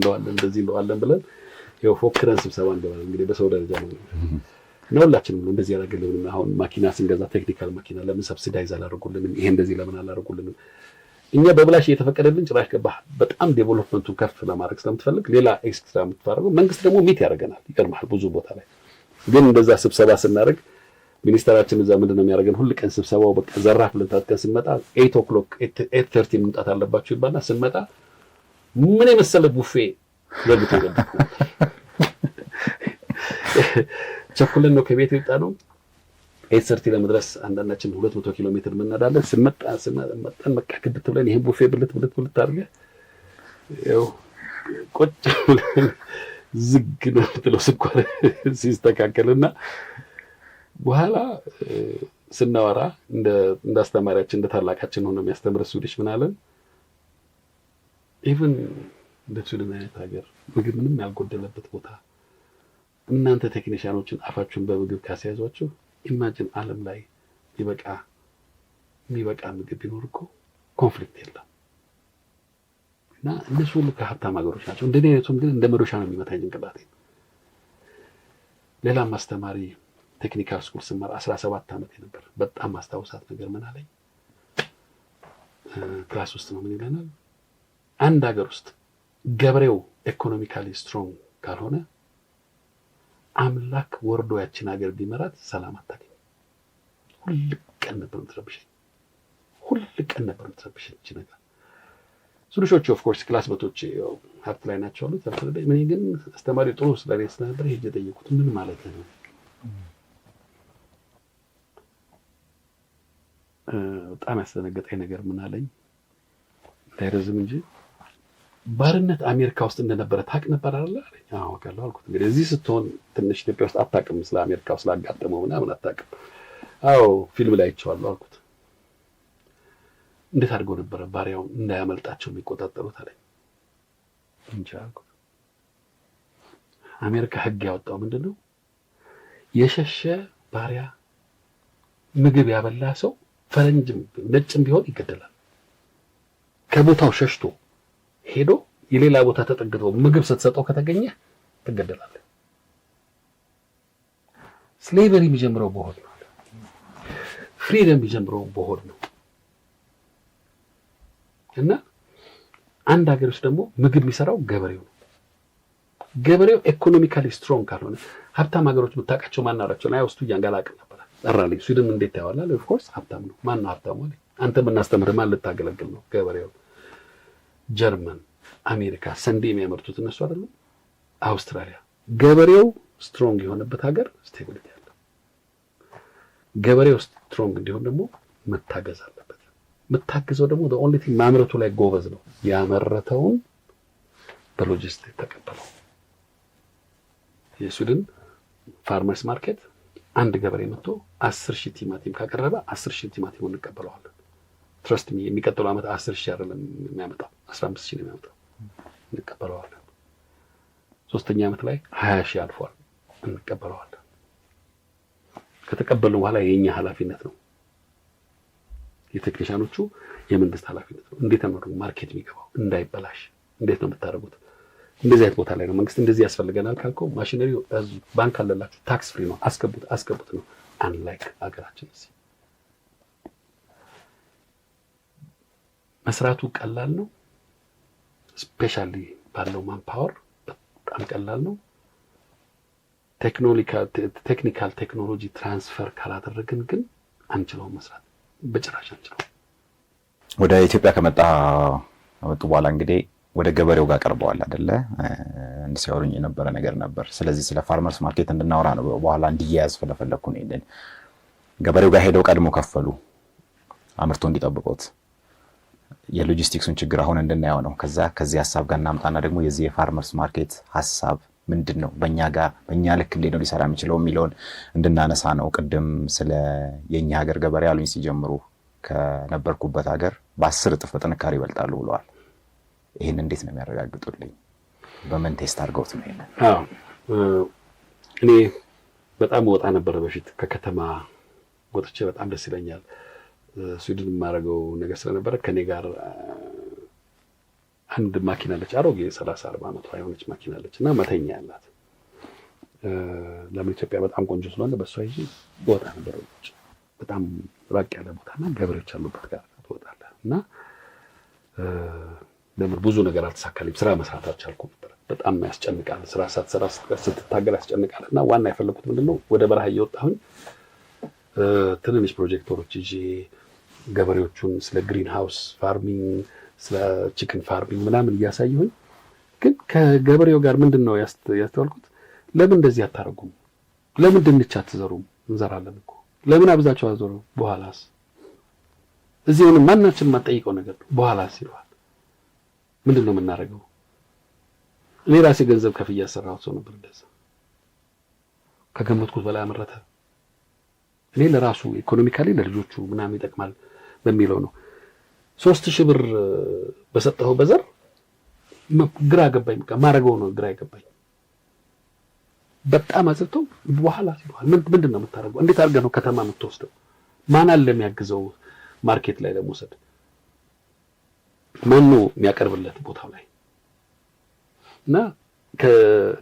[SPEAKER 1] እንደዋለን ብለን ይኸው ፎክረን ስብሰባ እንደዋለን። እንግዲህ በሰው ደረጃ ነው ሁላችንም እንደዚህ ያደርግልን። አሁን ማኪና ስንገዛ ቴክኒካል ማኪና ለምን ሰብሲዳይዝ አላደርጉልንም? ይሄ እንደዚህ ለምን አላደርጉልንም? እኛ በብላሽ እየተፈቀደልን ጭራሽ ገባህ በጣም ዴቨሎፕመንቱን ከፍ ለማድረግ ስለምትፈልግ ሌላ ኤክስትራ የምትፋረገው መንግስት ደግሞ ሚት ያደርገናል። ይገርምሃል ብዙ ቦታ ላይ ግን እንደዛ ስብሰባ ስናደርግ ሚኒስተራችን እዛ ምንድነው የሚያደርገን? ሁሉ ቀን ስብሰባው በቃ ዘራፍ ልንታጥቀን ስንመጣ 8 o'clock 8:30 መምጣት አለባችሁ ይባልና ስንመጣ ምን የመሰለ ቡፌ ዘግቶ ይገባል። ቸኩለን ነው ከቤት የወጣ ነው 8:30 ለመድረስ አንዳንዳችን 200 ኪሎ ሜትር እንነዳለን። ስንመጣን በቃ ክድት ብለን ይሄን ቡፌ ብልት አድርገህ ያው ቁጭ ዝግ ነው ብለው ስኳር ሲስተካከልና በኋላ ስናወራ እንደ አስተማሪያችን እንደ ታላቃችን ሆኖ የሚያስተምር ስዊዲሽ ምን አለን? ኢቭን እንደ ስዊድን አይነት ሀገር ምግብ ምንም ያልጎደለበት ቦታ እናንተ ቴክኒሻኖችን አፋችሁን በምግብ ካስያዟችሁ ኢማጂን ዓለም ላይ የሚበቃ ምግብ ቢኖር እኮ ኮንፍሊክት የለም። እና እነሱ ሁሉ ከሀብታም ሀገሮች ናቸው። እንደኔ አይነቱም ግን እንደ መዶሻ ነው የሚመታኝ ጭንቅላቴ። ሌላም አስተማሪ ቴክኒካል ስኩል ስማር 17 ዓመት ነበር። በጣም ማስታወሳት ነገር ምን አለኝ? ክላስ ውስጥ ነው ምን ይለናል? አንድ ሀገር ውስጥ ገበሬው ኢኮኖሚካሊ ስትሮንግ ካልሆነ አምላክ ወርዶ ያችን ሀገር ቢመራት ሰላም አታገኝ። ሁሉ ቀን ነበር የምትረብሸኝ እቺ ነገር። ሱሉሾቹ ኦፍ ኮርስ ክላስ መቶች ሀብት ላይ ናቸው አሉት። አልተረዳኝ። ምን ግን አስተማሪ ጥሩ ስለኔ ስለነበር ሄጄ ጠየቁት። ምን ማለት ነው? በጣም ያስደነገጠኝ ነገር ምን አለኝ? እንዳይረዝም እንጂ ባርነት አሜሪካ ውስጥ እንደነበረ ታውቅ ነበር አይደል አለኝ። አዎ አውቃለሁ አልኩት። እንግዲህ እዚህ ስትሆን ትንሽ ኢትዮጵያ ውስጥ አታውቅም፣ ስለ አሜሪካ ውስጥ ስላጋጠመው ምናምን አታውቅም። አዎ ፊልም ላይ አይቼዋለሁ አልኩት። እንዴት አድርገው ነበረ ባሪያውን እንዳያመልጣቸው የሚቆጣጠሩት አለኝ። እንጃ አልኩት። አሜሪካ ህግ ያወጣው ምንድነው? የሸሸ ባሪያ ምግብ ያበላ ሰው ፈረንጅም ነጭም ቢሆን ይገደላል። ከቦታው ሸሽቶ ሄዶ የሌላ ቦታ ተጠግቶ ምግብ ስትሰጠው ከተገኘ ትገደላለህ። ስሌቨሪ የሚጀምረው በሆድ ነው። ፍሪደም የሚጀምረው በሆድ ነው። እና አንድ ሀገር ውስጥ ደግሞ ምግብ የሚሰራው ገበሬው ነው። ገበሬው ኢኮኖሚካሊ ስትሮንግ ካልሆነ ሀብታም ሀገሮች ብታውቃቸው ማናራቸው ላይ ውስጡ ያንጋላቅ ነበር። ጠራልኝ። ስዊድን እንዴት ታያዋለህ? ኦፍ ኮርስ ሀብታም ነው። ማን ነው ሀብታሙ? አንተ የምናስተምርህ ማን ልታገለግል ነው? ገበሬው። ጀርመን፣ አሜሪካ ሰንዴ የሚያመርቱት እነሱ አይደሉም? አውስትራሊያ። ገበሬው ስትሮንግ የሆነበት ሀገር ስቴቢሊቲ አለ። ገበሬው ስትሮንግ እንዲሆን ደግሞ መታገዝ አለበት። መታገዘው ደግሞ the only thing ማምረቱ ላይ ጎበዝ ነው። ያመረተውን በሎጂስቲክ ተቀበለው። የስዊድን ፋርመርስ ማርኬት አንድ ገበሬ መጥቶ 10,000 ቲማቲም ካቀረበ 10,000 ቲማቲም እንቀበለዋለን። ትረስት ሚ የሚቀጥለው ዓመት 10,000 አይደለም የሚያመጣው 15,000 ነው የሚያመጣው። እንቀበለዋለን። ሶስተኛ ዓመት ላይ 20,000 አልፏል። እንቀበለዋለን። ከተቀበልን በኋላ የኛ ኃላፊነት ነው። የቴክኒሻኖቹ የመንግስት ኃላፊነት ነው። እንዴት ነው ማርኬት የሚገባው እንዳይበላሽ እንዴት ነው የምታደርጉት? እንደዚህ አይነት ቦታ ላይ ነው መንግስት እንደዚህ ያስፈልገናል ካልከው ማሽነሪው ባንክ አለላችሁ ታክስ ፍሪ ነው አስገቡት ነው። አንላይክ አገራችን መስራቱ ቀላል ነው። ስፔሻሊ ባለው ማንፓወር በጣም ቀላል ነው። ቴክኒካል ቴክኖሎጂ ትራንስፈር ካላደረግን ግን አንችለውም መስራት፣ በጭራሽ አንችለውም።
[SPEAKER 2] ወደ ኢትዮጵያ ከመጡ በኋላ እንግዲህ ወደ ገበሬው ጋር ቀርበዋል አይደለ? እንደ ሲያወሩኝ የነበረ ነገር ነበር። ስለዚህ ስለ ፋርመርስ ማርኬት እንድናወራ ነው በኋላ እንዲያያዝ ፈለኩ ነው። ይሄን ገበሬው ጋር ሄደው ቀድሞ ከፈሉ አምርቶ እንዲጠብቁት የሎጂስቲክሱን ችግር አሁን እንድናየው ነው። ከዚህ ሀሳብ ጋር እናምጣና ደግሞ የዚህ የፋርመርስ ማርኬት ሀሳብ ምንድን ነው፣ በእኛ ልክ እንዴት ነው ሊሰራ የሚችለው የሚለውን እንድናነሳ ነው። ቅድም ስለ የኛ ሀገር ገበሬ አሉኝ ሲጀምሩ ከነበርኩበት ሀገር በ10 እጥፍ በጥንካሬ ይበልጣሉ ብለዋል። ይህን እንዴት ነው የሚያረጋግጡልኝ? በምን ቴስት አድርገውት ነው ይሄን?
[SPEAKER 1] እኔ በጣም ወጣ ነበረ በፊት ከከተማ ወጥቼ በጣም ደስ ይለኛል። ስዊድን የማደርገው ነገር ስለነበረ ከኔ ጋር አንድ ማኪና አለች፣ አሮጌ 30-40 ዓመት የሆነች ማኪና አለች እና መተኛ ያላት። ለምን ኢትዮጵያ በጣም ቆንጆ ስለሆነ በሷ ይዤ ወጣ ነበር። በጣም ራቅ ያለ ቦታና ገበሬዎች ያሉበት ጋር ትወጣለህ እና ለምን ብዙ ነገር አልተሳካልኝም። ስራ መስራት አልቻልኩም ነበር። በጣም ያስጨንቃል። ስራ ሳትሰራ ስትታገል ያስጨንቃል። እና ዋና የፈለኩት ምንድነው ወደ በረሃ እየወጣሁኝ ትንንሽ ፕሮጀክተሮች ይዤ ገበሬዎቹን ስለ ግሪን ሃውስ ፋርሚንግ፣ ስለ ቺክን ፋርሚንግ ምናምን እያሳየሁኝ፣ ግን ከገበሬው ጋር ምንድነው ያስተዋልኩት? ለምን እንደዚህ አታረጉም? ለምን ድንች አትዘሩም? እንዘራለን እኮ ለምን አብዛቸው አዘሩ? በኋላስ እዚህ ምን ማናችን ማጠይቀው ነገር ነው። በኋላስ ይሏል። ምንድነው የምናደርገው? እኔ ራሴ ገንዘብ ከፍዬ ያሰራሁት ሰው ነበር። እንደዛ ከገመትኩት በላይ አመረተ። እኔ ለራሱ ኢኮኖሚካሊ ለልጆቹ ምናምን ይጠቅማል በሚለው ነው 3000 ብር በሰጠው በዘር ግራ ገባኝ። በቃ ማረገው ነው ግራ ይገባኝ። በጣም አጽልቶ በኋላ ሲሏል። ምንድነው የምታደርገው? እንዴት አድርገህ ነው ከተማ የምትወስደው? ማን አለ የሚያግዘው? ማርኬት ላይ ለመውሰድ ማን ነው የሚያቀርብለት ቦታው ላይ? እና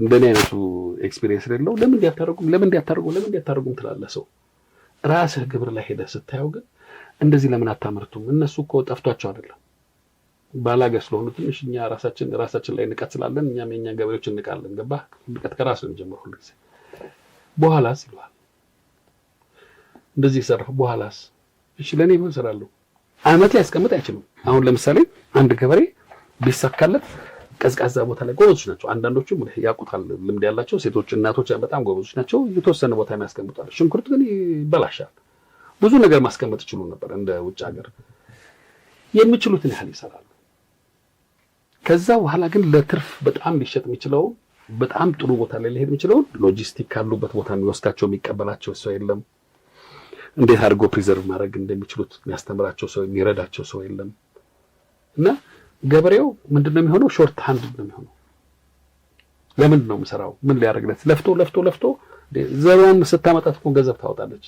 [SPEAKER 1] እንደኔ አይነቱ ኤክስፒሪየንስ የሌለው ለምን እንዲያታረጉም ትላለህ ሰው። ራስህ ግብር ላይ ሄደህ ስታየው ግን እንደዚህ ለምን አታመርቱም? እነሱ እኮ ጠፍቷቸው አይደለም፣ ባላገር ስለሆኑ ትንሽ እኛ ራሳችን ላይ ንቀት ስላለን እኛም የኛ ገበሬዎች እንቃለን። ገባህ? ንቀት ከራስ ነው የሚጀምረው ሁሉ ጊዜ። በኋላስ ይሏል እንደዚህ ሰራሁ በኋላስ እሺ ለኔ ምን እሰራለሁ? አመት ላይ ያስቀምጥ አይችልም። አሁን ለምሳሌ አንድ ገበሬ ቢሳካለት ቀዝቃዛ ቦታ ላይ ጎበዞች ናቸው። አንዳንዶቹ ያውቁታል፣ ልምድ ያላቸው ሴቶች እናቶች በጣም ጎበዞች ናቸው። የተወሰነ ቦታ የሚያስቀምጣሉ። ሽንኩርት ግን ይበላሻል። ብዙ ነገር ማስቀመጥ ይችሉ ነበር እንደ ውጭ ሀገር። የሚችሉትን ያህል ይሰራሉ። ከዛ በኋላ ግን ለትርፍ በጣም ሊሸጥ የሚችለው በጣም ጥሩ ቦታ ላይ ሊሄድ የሚችለው ሎጂስቲክ ካሉበት ቦታ የሚወስዳቸው የሚቀበላቸው ሰው የለም። እንዴት አድርጎ ፕሪዘርቭ ማድረግ እንደሚችሉት የሚያስተምራቸው ሰው የሚረዳቸው ሰው የለም። እና ገበሬው ምንድነው የሚሆነው? ሾርት ሃንድ ነው የሚሆነው። ለምንድን ነው የምሰራው? ምን ሊያደርግለት? ለፍቶ ዘሯን ስታመጣት እኮ ገንዘብ ታወጣለች።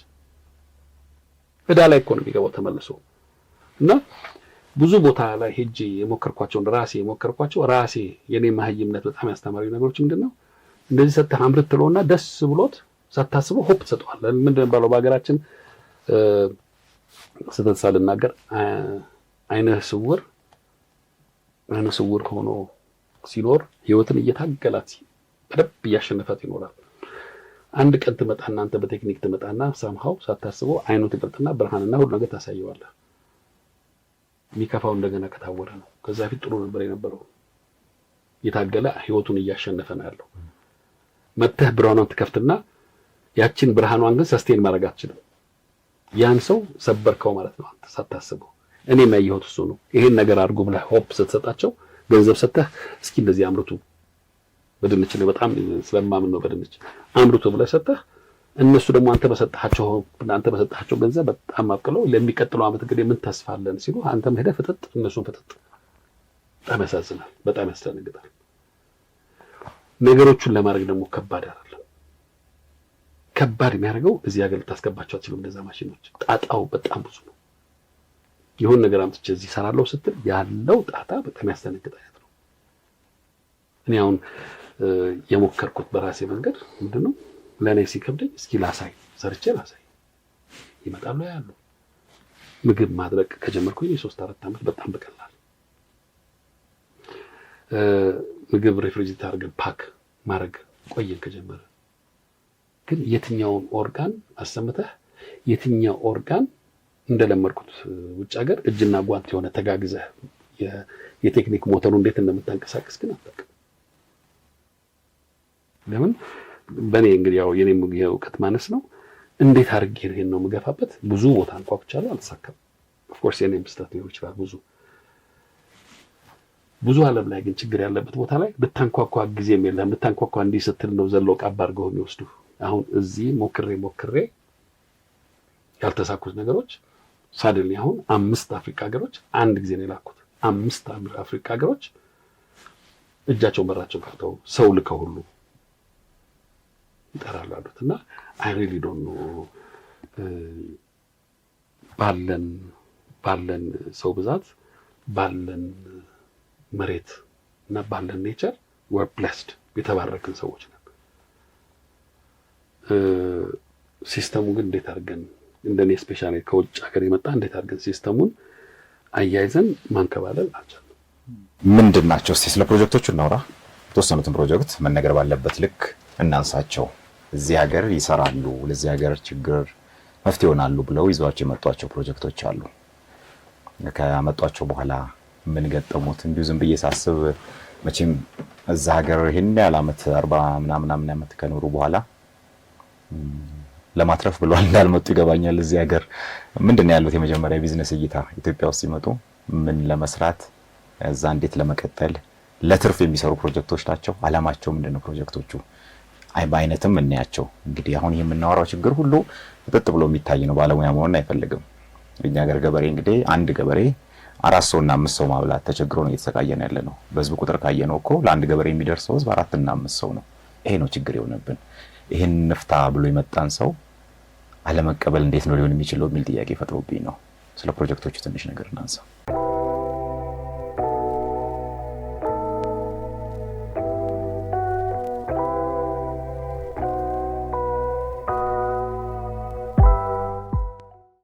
[SPEAKER 1] እዳ ላይ እኮ ነው የሚገባው ተመልሶ። እና ብዙ ቦታ ላይ ሄጄ የሞከርኳቸው ራሴ የኔ ማህይምነት በጣም ያስተማሪ ነገሮች ምንድነው? እንደዚህ ሰተህ አምርት ትለውና ደስ ብሎት ሳታስበው ሆፕ ትሰጠዋለህ። ምንድነው ባለው በሀገራችን ስተት ሳልናገር አይነ ስውር ሆኖ ሲኖር ህይወትን እየታገላት በደንብ እያሸነፋት ይኖራል። አንድ ቀን ትመጣና አንተ በቴክኒክ ትመጣና ሳምሃው ሳታስበው አይኑ ትገልጥና ብርሃንና ሁሉ ነገር ታሳየዋለህ። የሚከፋው እንደገና ከታወረ ነው። ከዛ ፊት ጥሩ ነበር የነበረው። የታገለ ህይወቱን እያሸነፈ ነው ያለው። መተህ ብርሃኗን ትከፍትና ያችን ብርሃኗን ግን ሰስቴን ማድረግ አትችልም። ያን ሰው ሰበርከው ማለት ነው አንተ ሳታስበው። እኔ ማየሁት እሱ ነው። ይሄን ነገር አድርጎ ብለህ ሆፕ ስትሰጣቸው ገንዘብ ሰተህ እስኪ እንደዚህ አምርቱ በድንች ነው በጣም ስለማምን ነው በድንች አምርቱ ብለህ ሰተህ እነሱ ደግሞ አንተ በሰጣቸው ገንዘብ በጣም አብቅለው ለሚቀጥለው አመት እንግዲህ ምን ተስፋለን ሲሉ አንተም ሄደህ ፍጥጥ እነሱን ፍጥጥ። በጣም ያሳዝናል፣ በጣም ያስደነግጣል። ነገሮቹን ለማድረግ ደግሞ ከባድ አይደለም። ከባድ የሚያደርገው እዚህ ሀገር ልታስገባቸው አትችልም። እንደዛ ማሽኖች ጣጣው በጣም ብዙ ነው። ይሁን ነገር አምጥቼ እዚህ ሰራለሁ ስትል ያለው ጣጣ በጣም ያስደነግጥ አይነት ነው። እኔ አሁን የሞከርኩት በራሴ መንገድ ምንድነው ለኔ ሲከብደኝ እስኪ ሰርቼ ላሳይ። ይመጣሉ ያሉ ምግብ ማድረግ ከጀመርኩኝ 3-4 ዓመት በጣም በቀላል ምግብ ሬፍሪጅሬተር አድርገን ፓክ ማድረግ ቆየን ከጀመረ። ግን የትኛውን ኦርጋን አሰምተህ የትኛው ኦርጋን እንደለመድኩት ውጭ ሀገር እጅና ጓንት የሆነ ተጋግዘህ የቴክኒክ ሞተሩ እንዴት እንደምታንቀሳቀስ ግን አታውቅም። ለምን በእኔ እንግዲህ ያው የኔም የእውቀት ማነስ ነው። እንዴት አድርጌ ይሄን ነው የምገፋበት? ብዙ ቦታ አንኳኩቻለሁ፣ አልተሳካም። ኦፍ ኮርስ የኔም ስህተት ሊሆን ይችላል። ብዙ ዓለም ላይ ግን ችግር ያለበት ቦታ ላይ ብታንኳኳ ጊዜም የለም። ብታንኳኳ እንዲህ ስትል ነው ዘለው ቃብ አድርገው የሚወስዱ። አሁን እዚህ ሞክሬ ያልተሳኩት ነገሮች ሳድል አሁን 5 አፍሪካ ሀገሮች አንድ ጊዜ ነው የላኩት። 5 አፍሪካ ሀገሮች እጃቸው በራቸው ካተው ሰው ልከው ሁሉ ይጠራሉ አሉት። እና አይ ሪሊ ዶንት ኖ ባለን ሰው ብዛት ባለን መሬት እና ባለን ኔቸር we're blessed የተባረክን ሰዎች ነን። ሲስተሙ ግን እንዴት አድርገን እንደኔ ስፔሻሊ ከውጭ ሀገር የመጣ እንዴት አድርገን ሲስተሙን አያይዘን ማንከባለል አልቻልንም።
[SPEAKER 2] ምንድን ናቸው? እስቲ ስለ ፕሮጀክቶቹ እናውራ። የተወሰኑትን ፕሮጀክት መነገር ባለበት ልክ እናንሳቸው። እዚህ ሀገር ይሰራሉ፣ ለዚህ ሀገር ችግር መፍትሄ ይሆናሉ ብለው ይዟቸው የመጧቸው ፕሮጀክቶች አሉ። ከመጧቸው በኋላ ምን ገጠሙት? እንዲሁ ዝም ብዬ ሳስብ መቼም እዛ ሀገር ይሄን ያህል ዓመት 40 ምናምን ዓመት ከኖሩ በኋላ ለማትረፍ ብሏል እንዳልመጡ ይገባኛል። እዚህ ሀገር ምንድን ነው ያሉት የመጀመሪያ ቢዝነስ እይታ? ኢትዮጵያ ውስጥ ሲመጡ ምን ለመስራት እዛ እንዴት ለመቀጠል ለትርፍ የሚሰሩ ፕሮጀክቶች ናቸው? አላማቸው ምንድነው ፕሮጀክቶቹ? አይ በአይነትም እናያቸው። እንግዲህ አሁን ይሄ የምናወራው ችግር ሁሉ ጥጥ ብሎ የሚታይ ነው። ባለሙያ መሆን አይፈልግም። እኛ ሀገር ገበሬ እንግዲህ አንድ ገበሬ 4 ሰውና 5 ሰው ማብላት ተቸግሮ ነው እየተሰቃየን ያለ ነው። በህዝብ ቁጥር ካየነው እኮ ለአንድ ገበሬ የሚደርሰው ህዝብ 4 እና 5 ሰው ነው። ይሄ ነው ችግር የሆነብን። ይሄን ንፍታ ብሎ የመጣን ሰው አለመቀበል እንዴት ነው ሊሆን የሚችለው የሚል ጥያቄ ፈጥሮብኝ ነው። ስለ ፕሮጀክቶቹ ትንሽ ነገር እናንሳ።